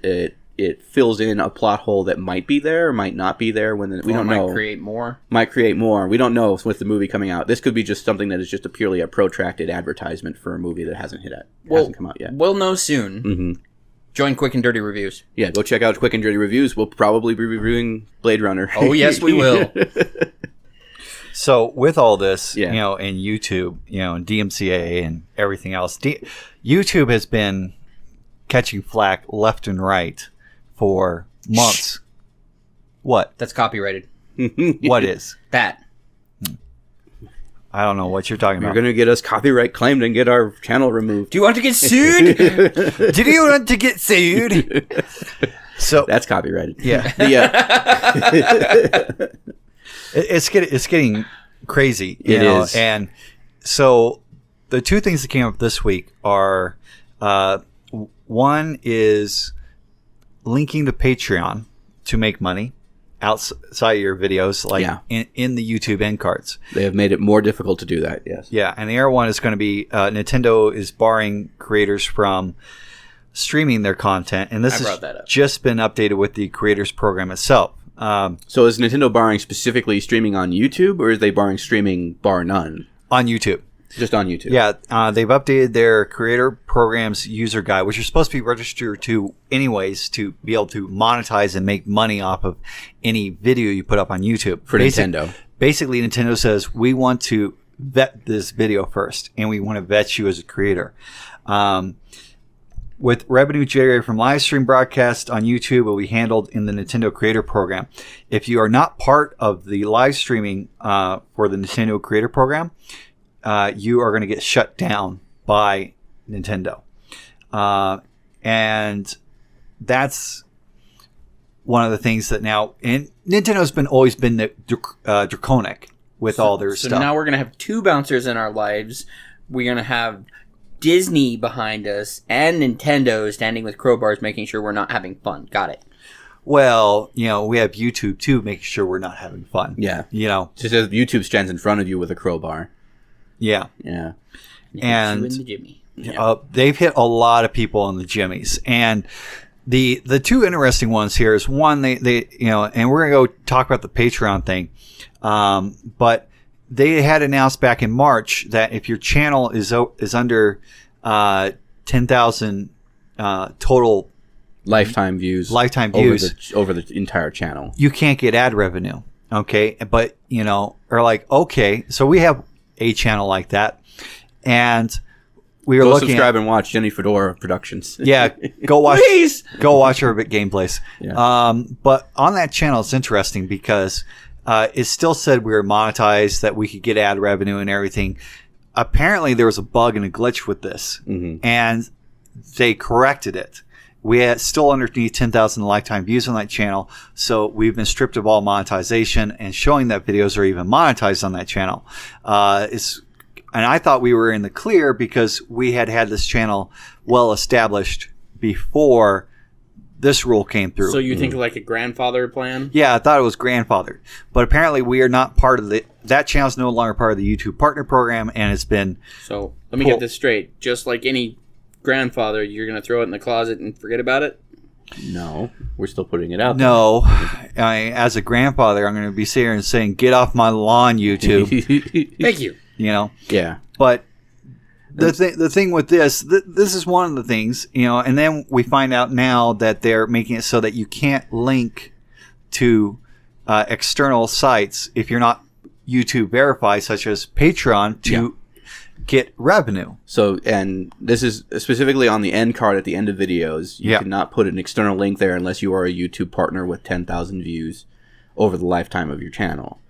it fills in a plot hole that might be there or might not be there we don't know. Might create more. Might create more. We don't know with the movie coming out. This could be just something that is just purely a protracted advertisement for a movie that hasn't come out yet. We'll know soon. Mm-hmm. Join Quick and Dirty Reviews. Yeah, go check out Quick and Dirty Reviews. We'll probably be reviewing Blade Runner. Oh, yes, we will. So with all this, Yeah. and YouTube, and DMCA and everything else, YouTube has been catching flack left and right for months. What? That's copyrighted. What is? That. I don't know what you're talking You're about. going to get us copyright claimed and get our channel removed. Do you want to get sued? Did you want to get sued? So That's copyrighted. yeah, it's getting crazy. You It know? is. And so the two things that came up this week are one is linking to Patreon to make money outside your videos, like in the YouTube end cards. They have made it more difficult to do that, yes. Yeah, and the other one is going to be Nintendo is barring creators from streaming their content, and this has just been updated with the creators program itself. So is Nintendo barring specifically streaming on YouTube, or is they barring streaming bar none? On YouTube. Just on YouTube. Yeah, they've updated their creator programs user guide, which you're supposed to be registered to anyways to be able to monetize and make money off of any video you put up on YouTube. For Nintendo. Basically, Nintendo says, we want to vet this video first, and we want to vet you as a creator. With revenue generated from live stream broadcast on YouTube will be handled in the Nintendo Creator Program. If you are not part of the live streaming for the Nintendo Creator Program, you are going to get shut down by Nintendo. And that's one of the things that now... And Nintendo's always been draconic with all their stuff. So now we're going to have two bouncers in our lives. We're going to have Disney behind us and Nintendo standing with crowbars making sure we're not having fun. Got it. Well, we have YouTube too making sure we're not having fun. Yeah. Just as YouTube stands in front of you with a crowbar. Yeah. Yeah. And in the Jimmy. They've hit a lot of people in the jimmies. And the two interesting ones here is one, they and we're going to go talk about the Patreon thing. But they had announced back in March that if your channel is under 10,000 total lifetime views over the entire channel, you can't get ad revenue. Okay, but are like, okay, so we have a channel like that, and we were looking. Subscribe and watch Jenny Fedora Productions. Yeah, go watch. Please go watch her gameplays. Yeah. But on that channel, it's interesting because it still said we were monetized, that we could get ad revenue and everything. Apparently, there was a bug and a glitch with this, and they corrected it. We had still underneath 10,000 lifetime views on that channel, so we've been stripped of all monetization and showing that videos are even monetized on that channel. And I thought we were in the clear because we had this channel well established before this rule came through. So you think like a grandfather plan? Yeah, I thought it was grandfathered. But apparently we are not part of that channel is no longer part of the YouTube Partner Program, and it's been... So let me get this straight. Just like any grandfather, you're going to throw it in the closet and forget about it? No, we're still putting it out there. No, as a grandfather, I'm going to be sitting here and saying, get off my lawn, YouTube. Thank you. Yeah. But the thing with this is one of the things, and then we find out now that they're making it so that you can't link to external sites if you're not YouTube verified, such as Patreon, to get revenue. So, and this is specifically on the end card at the end of videos. You cannot put an external link there unless you are a YouTube partner with 10,000 views over the lifetime of your channel.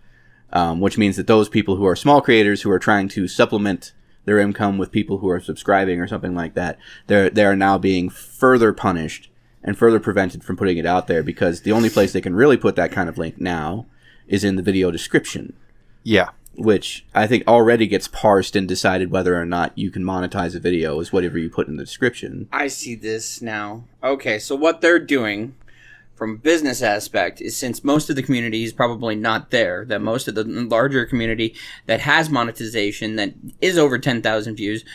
Which means that those people who are small creators who are trying to supplement their income with people who are subscribing or something like that, they are now being further punished and further prevented from putting it out there, because the only place they can really put that kind of link now is in the video description. Yeah. Which I think already gets parsed and decided whether or not you can monetize a video is whatever you put in the description. I see this now. Okay, so what they're doing from a business aspect is, since most of the community is probably not there, that most of the larger community that has monetization that is over 10,000 views,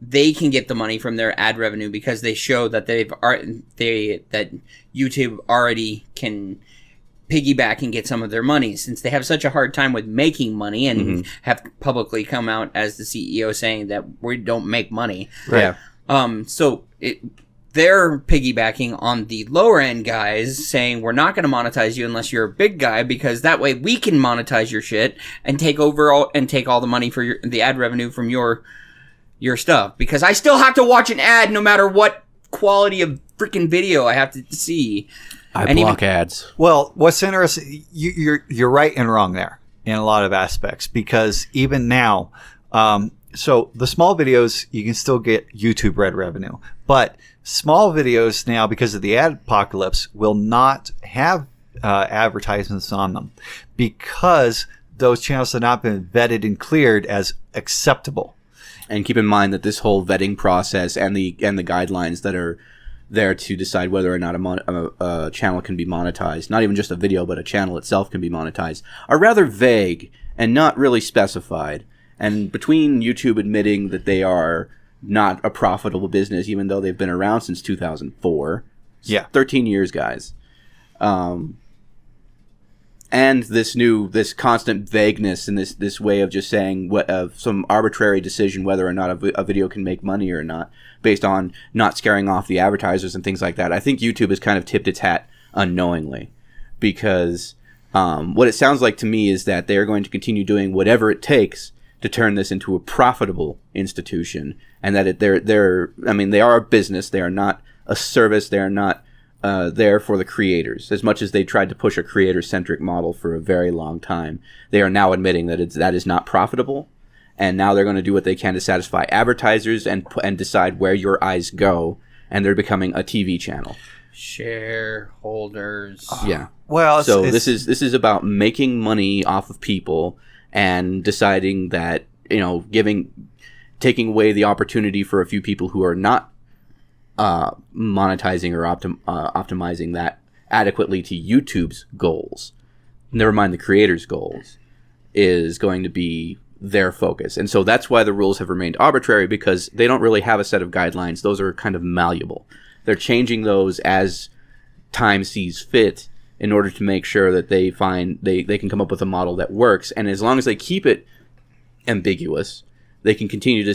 they can get the money from their ad revenue because they show that that YouTube already can piggyback and get some of their money, since they have such a hard time with making money and have publicly come out as the CEO saying that we don't make money. Right. So they're piggybacking on the lower end guys, saying we're not going to monetize you unless you're a big guy, because that way we can monetize your shit and take all the money for the ad revenue from your stuff, because I still have to watch an ad no matter what quality of freaking video I have to see. I block ads. Well, what's interesting, you're right and wrong there in a lot of aspects, because even now, so the small videos, you can still get YouTube Red revenue, but small videos now, because of the ad apocalypse, will not have advertisements on them, because those channels have not been vetted and cleared as acceptable. And keep in mind that this whole vetting process and the guidelines that are there to decide whether or not a channel can be monetized, not even just a video, but a channel itself can be monetized, are rather vague and not really specified. And between YouTube admitting that they are not a profitable business, even though they've been around since 2004, 13 years, guys, and this constant vagueness and this way of just saying some arbitrary decision whether or not a video can make money or not, based on not scaring off the advertisers and things like that. I think YouTube has kind of tipped its hat unknowingly, because what it sounds like to me is that they're going to continue doing whatever it takes to turn this into a profitable institution, and that they are a business. They are not a service. They are not there for the creators. As much as they tried to push a creator-centric model for a very long time, they are now admitting that that is not profitable, and now they're going to do what they can to satisfy advertisers and decide where your eyes go, and they're becoming a TV channel. Shareholders. Yeah. Well, this is about making money off of people and deciding that, taking away the opportunity for a few people who are not monetizing or optimizing that adequately to YouTube's goals, never mind the creators' goals, is going to be their focus. And so that's why the rules have remained arbitrary, because they don't really have a set of guidelines. Those are kind of malleable. They're changing those as time sees fit in order to make sure that they can come up with a model that works. And as long as they keep it ambiguous, they can continue to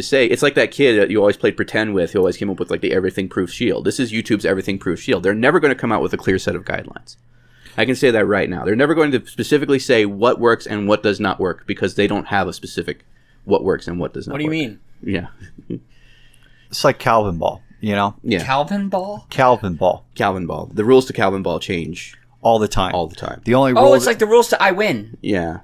say, it's like that kid that you always played pretend with, who always came up with like the everything proof shield. This is YouTube's everything proof shield. They're never going to come out with a clear set of guidelines. I can say that right now. They're never going to specifically say what works and what does not work, because they don't have a specific what works and what does not work. What do you mean? Yeah. It's like Calvin Ball, Yeah. Calvin Ball? Calvin Ball. Calvin Ball. The rules to Calvin Ball change all the time. All the time. The only rule. It's like the rules to I Win. Yeah.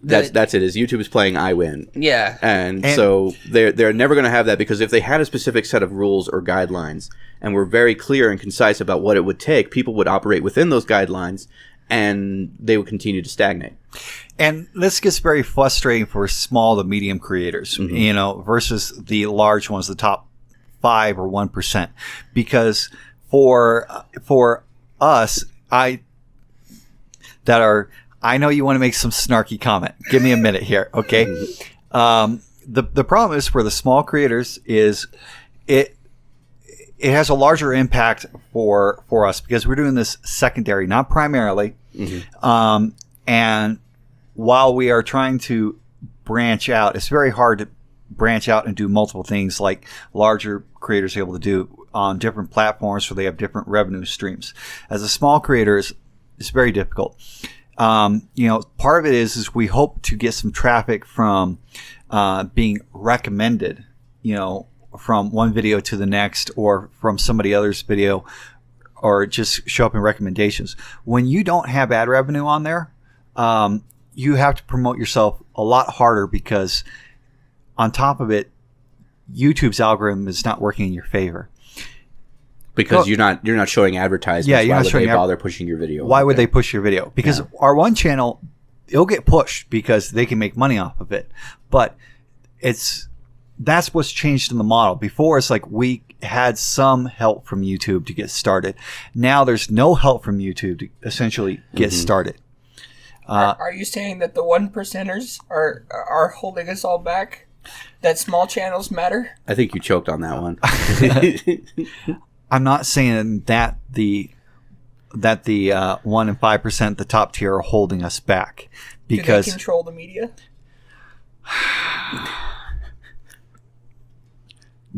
That's it. Is YouTube is playing I Win. Yeah. And so they're never going to have that, because if they had a specific set of rules or guidelines and were very clear and concise about what it would take, people would operate within those guidelines and they would continue to stagnate. And this gets very frustrating for small to medium creators, versus the large ones, the top 5 or 1%, because for us, I know you want to make some snarky comment. Give me a minute here, okay? The problem is for the small creators is it has a larger impact for us, because we're doing this secondary, not primarily. And while we are trying to branch out, it's very hard to branch out and do multiple things like larger creators are able to do on different platforms, where they have different revenue streams. As a small creator, it's very difficult. Part of it is we hope to get some traffic from being recommended, from one video to the next, or from somebody else's video, or just show up in recommendations. When you don't have ad revenue on there, you have to promote yourself a lot harder, because on top of it, YouTube's algorithm is not working in your favor. Because you're not showing advertisements. Yeah, why would they bother pushing your video? Why would they push your video? Because our one channel, it'll get pushed because they can make money off of it. But that's what's changed in the model. Before, it's like we had some help from YouTube to get started. Now there's no help from YouTube to essentially get started. Are you saying that the 1%ers are holding us all back? That small channels matter? I think you choked on that one. I'm not saying that the 1 and 5%, the top tier, are holding us back, because do they control the media?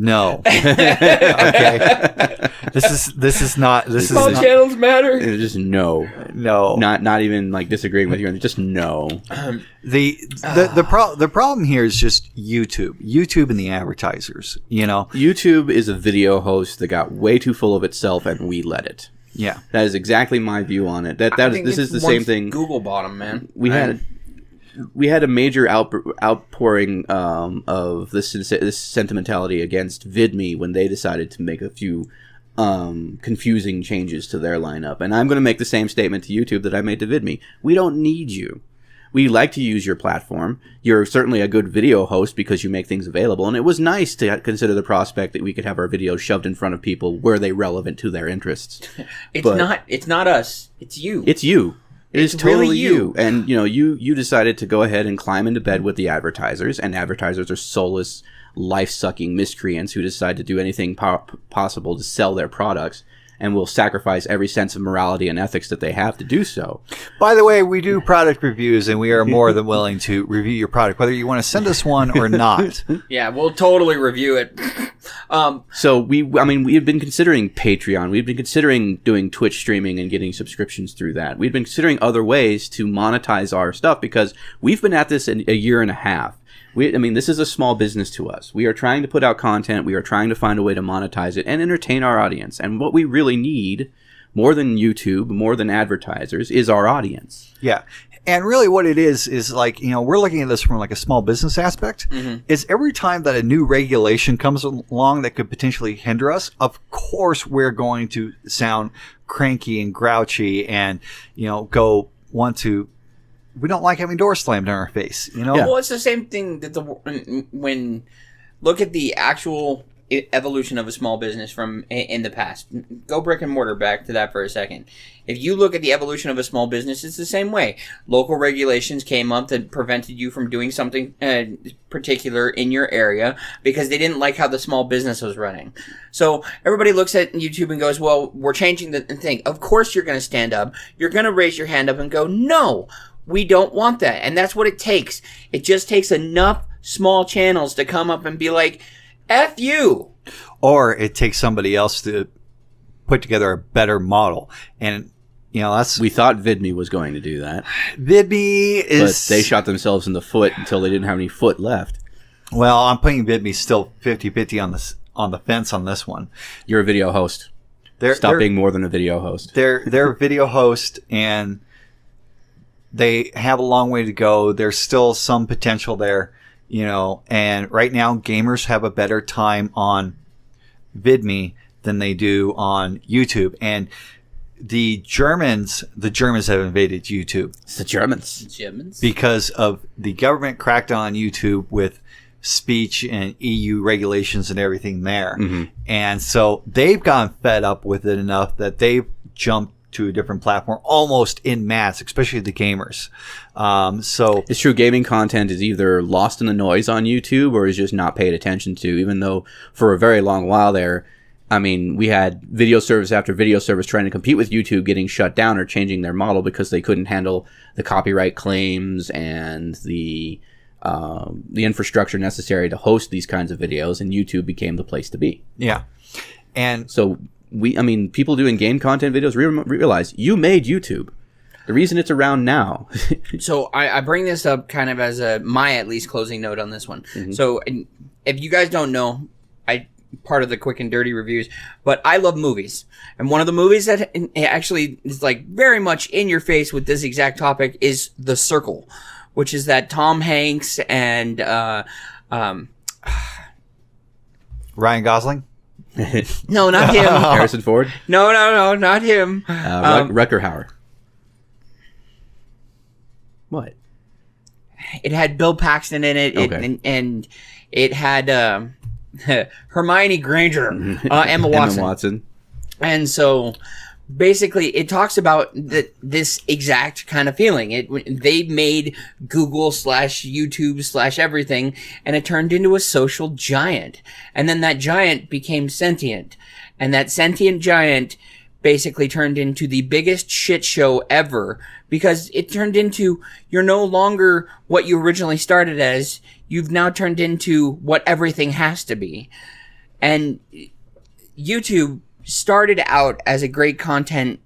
No. Okay. This is not. This small is not, channels matter. Just no. Not even like disagreeing with you. Just no. The problem here is just YouTube and the advertisers. YouTube is a video host that got way too full of itself, and we let it. Yeah, that is exactly my view on it. This is the same thing. Google bottom, man. We had a major outpouring of this sentimentality against VidMe when they decided to make a few confusing changes to their lineup. And I'm going to make the same statement to YouTube that I made to VidMe. We don't need you. We like to use your platform. You're certainly a good video host because you make things available. And it was nice to consider the prospect that we could have our videos shoved in front of people. Were they relevant to their interests? It's not us. It's you. It's you. It is It's totally really you. you. And, you decided to go ahead and climb into bed with the advertisers. And advertisers are soulless, life-sucking miscreants who decide to do anything possible to sell their products, and will sacrifice every sense of morality and ethics that they have to do so. By the way, we do product reviews, and we are more than willing to review your product, whether you want to send us one or not. Yeah, we'll totally review it. So we have been considering Patreon. We've been considering doing Twitch streaming and getting subscriptions through that. We've been considering other ways to monetize our stuff because we've been at this in a year and a half. This is a small business to us. We are trying to put out content. We are trying to find a way to monetize it and entertain our audience. And what we really need, more than YouTube, more than advertisers, is our audience. Yeah. And really what it is like, we're looking at this from like a small business aspect. Mm-hmm. Is every time that a new regulation comes along that could potentially hinder us, of course we're going to sound cranky and grouchy and, we don't like having doors slammed in our face, Yeah. Well, it's the same thing that when look at the actual evolution of a small business from in the past. Go brick and mortar back to that for a second. If you look at the evolution of a small business, it's the same way. Local regulations came up that prevented you from doing something particular in your area because they didn't like how the small business was running. So everybody looks at YouTube and goes, well, we're changing the thing. Of course you're going to stand up. You're going to raise your hand up and go, no. We don't want that. And that's what it takes. It just takes enough small channels to come up and be like, F you. Or it takes somebody else to put together a better model. And, that's... We thought VidMe was going to do that. VidMe is... But they shot themselves in the foot until they didn't have any foot left. Well, I'm putting VidMe still 50-50 on the fence on this one. You're a video host. Stop being more than a video host. They're a video host, and... they have a long way to go. There's still some potential there, and right now gamers have a better time on VidMe than they do on YouTube. And the Germans have invaded YouTube. It's the Germans. Because of the government crackdown on YouTube with speech and EU regulations and everything there. Mm-hmm. And so they've gotten fed up with it enough that they've jumped to a different platform almost en masse, especially the gamers. So it's true. Gaming content is either lost in the noise on YouTube or is just not paid attention to, even though for a very long while there, we had video service after video service trying to compete with YouTube getting shut down or changing their model because they couldn't handle the copyright claims and the infrastructure necessary to host these kinds of videos, and YouTube became the place to be. Yeah. And so people doing game content videos realize you made YouTube. The reason it's around now. So I bring this up kind of as my at least closing note on this one. Mm-hmm. So if you guys don't know, part of the quick and dirty reviews, but I love movies. And one of the movies that actually is like very much in your face with this exact topic is The Circle, which is that Tom Hanks and Ryan Gosling? No, not him. Harrison Ford? No, not him. Rutger Hauer. What? It had Bill Paxton in it, okay. and it had Hermione Granger, Emma Watson. And so basically it talks about this exact kind of feeling. They made Google / YouTube / everything, and it turned into a social giant. And then that giant became sentient. And that sentient giant basically turned into the biggest shit show ever, because it turned into, you're no longer what you originally started as. You've now turned into what everything has to be. And YouTube started out as a great content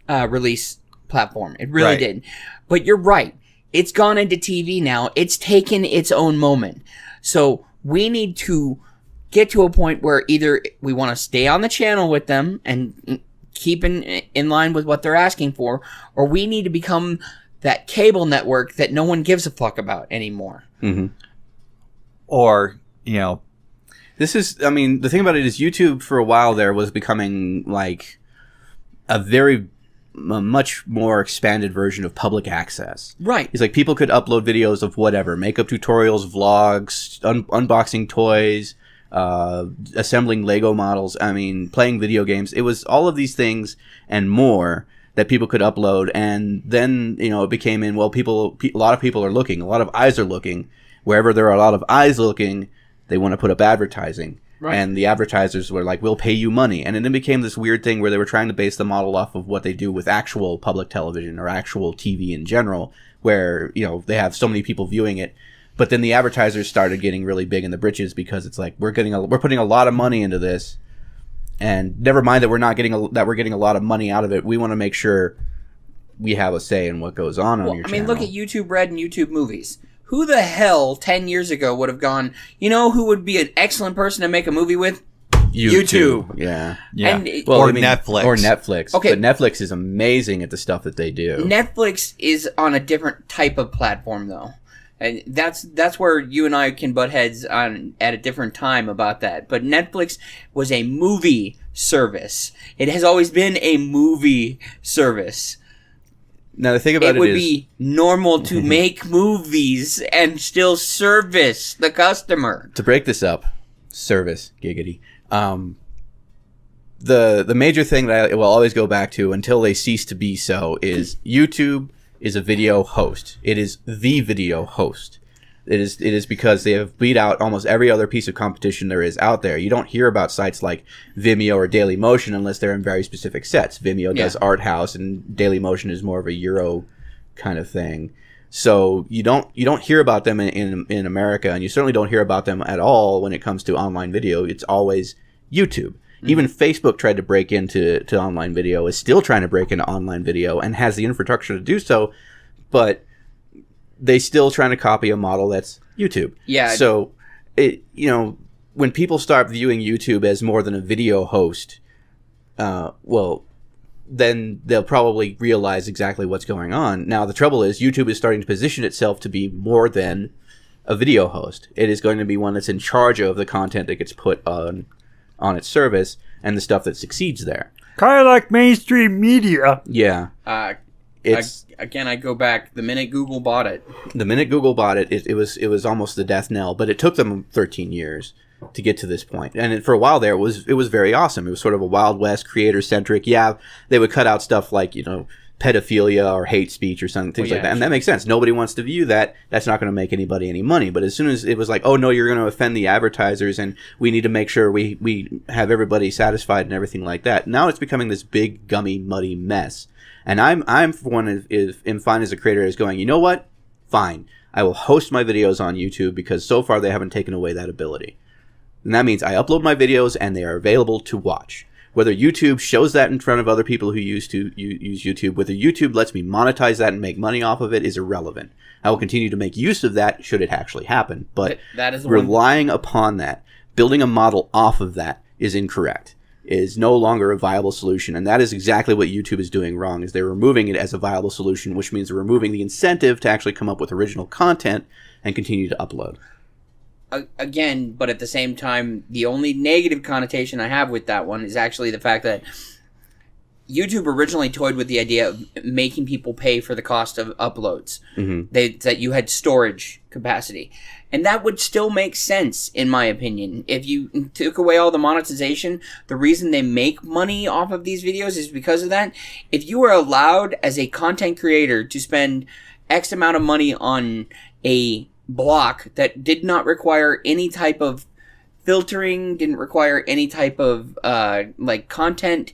release platform. It really did. But you're right. It's gone into TV now. It's taken its own moment. So we need to get to a point where either we want to stay on the channel with them and keep in line with what they're asking for, or we need to become that cable network that no one gives a fuck about anymore. Mm-hmm. Or, this is, the thing about it is YouTube for a while there was becoming like a very a much more expanded version of public access. Right. It's like people could upload videos of whatever, makeup tutorials, vlogs, unboxing toys, assembling Lego models. I mean, playing video games. It was all of these things and more that people could upload. And then, it became a lot of people are looking, a lot of eyes are looking. Wherever there are a lot of eyes looking, they want to put up advertising. Right. And the advertisers were like, we'll pay you money. And then it became this weird thing where they were trying to base the model off of what they do with actual public television or actual TV in general, where, they have so many people viewing it. But then the advertisers started getting really big in the britches because it's like, we're putting a lot of money into this. And never mind that we're getting a lot of money out of it. We want to make sure we have a say in what goes on your channel. Look at YouTube Red and YouTube Movies. Who the hell 10 years ago would have gone, who would be an excellent person to make a movie with? YouTube. Yeah. And Netflix. Or Netflix. Okay. But Netflix is amazing at the stuff that they do. Netflix is on a different type of platform, though. And that's where you and I can butt heads on at a different time about that. But Netflix was a movie service. It has always been a movie service. Now, the thing about it would be normal to make movies and still service the customer. To break this up, service, giggity. The major thing that I will always go back to until they cease to be so is YouTube is a video host. It is the video host. It is because they have beat out almost every other piece of competition there is out there. You don't hear about sites like Vimeo or Dailymotion unless they're in very specific sets. Vimeo does art house, and Dailymotion is more of a Euro kind of thing. So you don't hear about them in America, and you certainly don't hear about them at all when it comes to online video. It's always YouTube. Even Facebook tried to break into online video, is still trying to break into online video, and has the infrastructure to do so, but they still trying to copy a model that's YouTube. Yeah. So, when people start viewing YouTube as more than a video host, then they'll probably realize exactly what's going on. Now, the trouble is YouTube is starting to position itself to be more than a video host. It is going to be one that's in charge of the content that gets put on its service and the stuff that succeeds there. Kind of like mainstream media. Yeah. I go back the minute Google bought it. The minute Google bought it, it was almost the death knell. But it took them 13 years to get to this point. And for a while there, it was very awesome. It was sort of a Wild West, creator-centric. Yeah, they would cut out stuff like, pedophilia or hate speech or something, things like that. And that makes sense. Nobody wants to view that. That's not going to make anybody any money. But as soon as it was like, oh, no, you're going to offend the advertisers, and we need to make sure we have everybody satisfied and everything like that. Now it's becoming this big, gummy, muddy mess. And I'm for one, am fine as a creator as going, you know what? Fine. I will host my videos on YouTube because so far they haven't taken away that ability. And that means I upload my videos and they are available to watch. Whether YouTube shows that in front of other people who use YouTube, whether YouTube lets me monetize that and make money off of it is irrelevant. I will continue to make use of that should it actually happen. But that is relying upon that, building a model off of that is incorrect. Is no longer a viable solution. And that is exactly what YouTube is doing wrong, is they're removing it as a viable solution, which means they're removing the incentive to actually come up with original content and continue to upload. Again, but at the same time, the only negative connotation I have with that one is actually the fact that YouTube originally toyed with the idea of making people pay for the cost of uploads. That you had storage capacity. And that would still make sense, in my opinion. If you took away all the monetization, the reason they make money off of these videos is because of that. If you were allowed as a content creator to spend X amount of money on a block that did not require any type of filtering, didn't require any type of content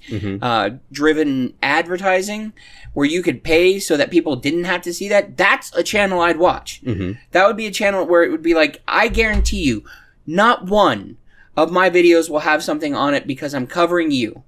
driven advertising, where you could pay so that people didn't have to see that, that's a channel I'd watch. That would be a channel where it would be like, I guarantee you, not one of my videos will have something on it because I'm covering you.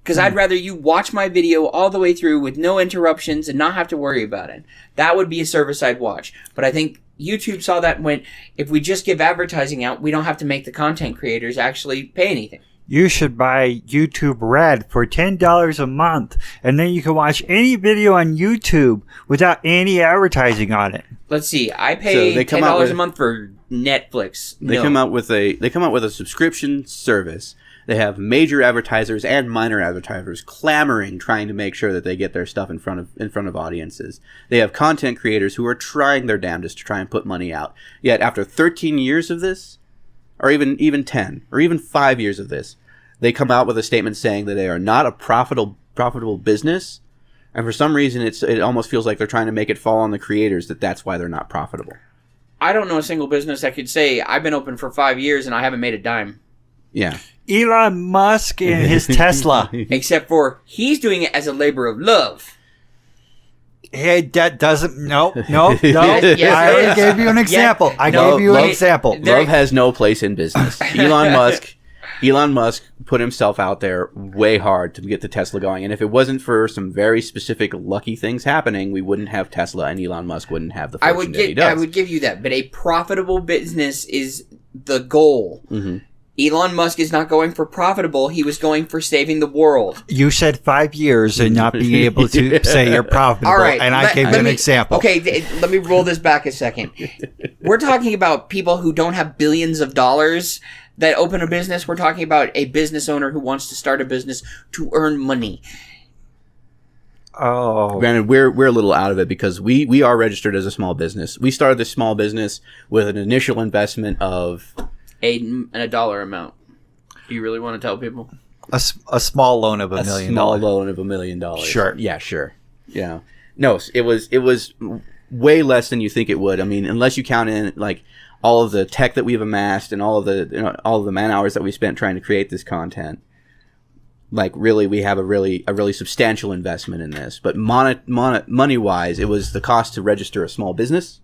Because I'd rather you watch my video all the way through with no interruptions and not have to worry about it. That would be a service I'd watch. But I think YouTube saw that and went, if we just give advertising out, we don't have to make the content creators actually pay anything. You should buy YouTube Red for $10 a month, and then you can watch any video on YouTube without any advertising on it. Let's see. I pay $10 a month for Netflix. They come out with a subscription service They have major advertisers and minor advertisers clamoring, trying to make sure that they get their stuff in front of audiences. They have content creators who are trying their damnedest to try and put money out. Yet after 13 years of this, or even 10, or even 5 years of this, they come out with a statement saying that they are not a profitable business. And for some reason, it almost feels like they're trying to make it fall on the creators that's why they're not profitable. I don't know a single business that could say, I've been open for 5 years and I haven't made a dime. Yeah. Elon Musk and his Tesla. Except for he's doing it as a labor of love. Hey, that doesn't... No. Yes, I already it is. gave you an example. I gave you an example. Love has no place in business. Elon Musk put himself out there way hard to get the Tesla going. And if it wasn't for some very specific lucky things happening, we wouldn't have Tesla and Elon Musk wouldn't have the fortune that he does. I would give you that. But a profitable business is the goal. Mm-hmm. Elon Musk is not going for profitable. He was going for saving the world. You said 5 years and not being able to say you're profitable. All right, and I gave you an example. Okay, let me roll this back a second. We're talking about people who don't have billions of dollars that open a business. We're talking about a business owner who wants to start a business to earn money. Oh. Granted, we're a little out of it because we are registered as a small business. We started this small business with an initial investment of... a dollar amount. Do you really want to tell people? A small loan of $1 million. A small loan of $1 million. Sure. Yeah, sure. Yeah. No, it was way less than you think it would. I mean, unless you count in like all of the tech that we've amassed and all of the man hours that we spent trying to create this content. Like really, we have a really substantial investment in this. But money wise, it was the cost to register a small business.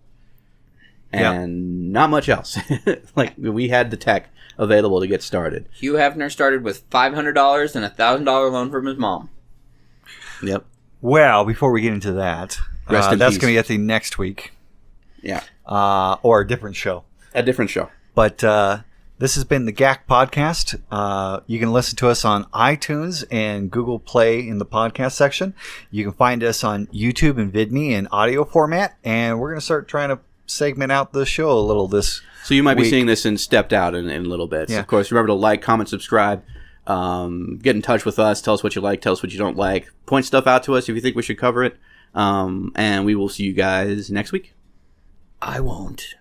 And not much else. Like, we had the tech available to get started. Hugh Hefner started with $500 and a $1,000 loan from his mom. Yep. Well, before we get into that, Rest in that's peace. going to be at the next week. Yeah. Or a different show. A different show. But this has been the GACC podcast. You can listen to us on iTunes and Google Play in the podcast section. You can find us on YouTube and VidMe in audio format. And we're going to start trying to segment out the show a little this So you might week. be seeing this in stepped out in little bits. Yeah. Of course, remember to like, comment, subscribe. Get in touch with us. Tell us what you like. Tell us what you don't like. Point stuff out to us if you think we should cover it. And we will see you guys next week. I won't.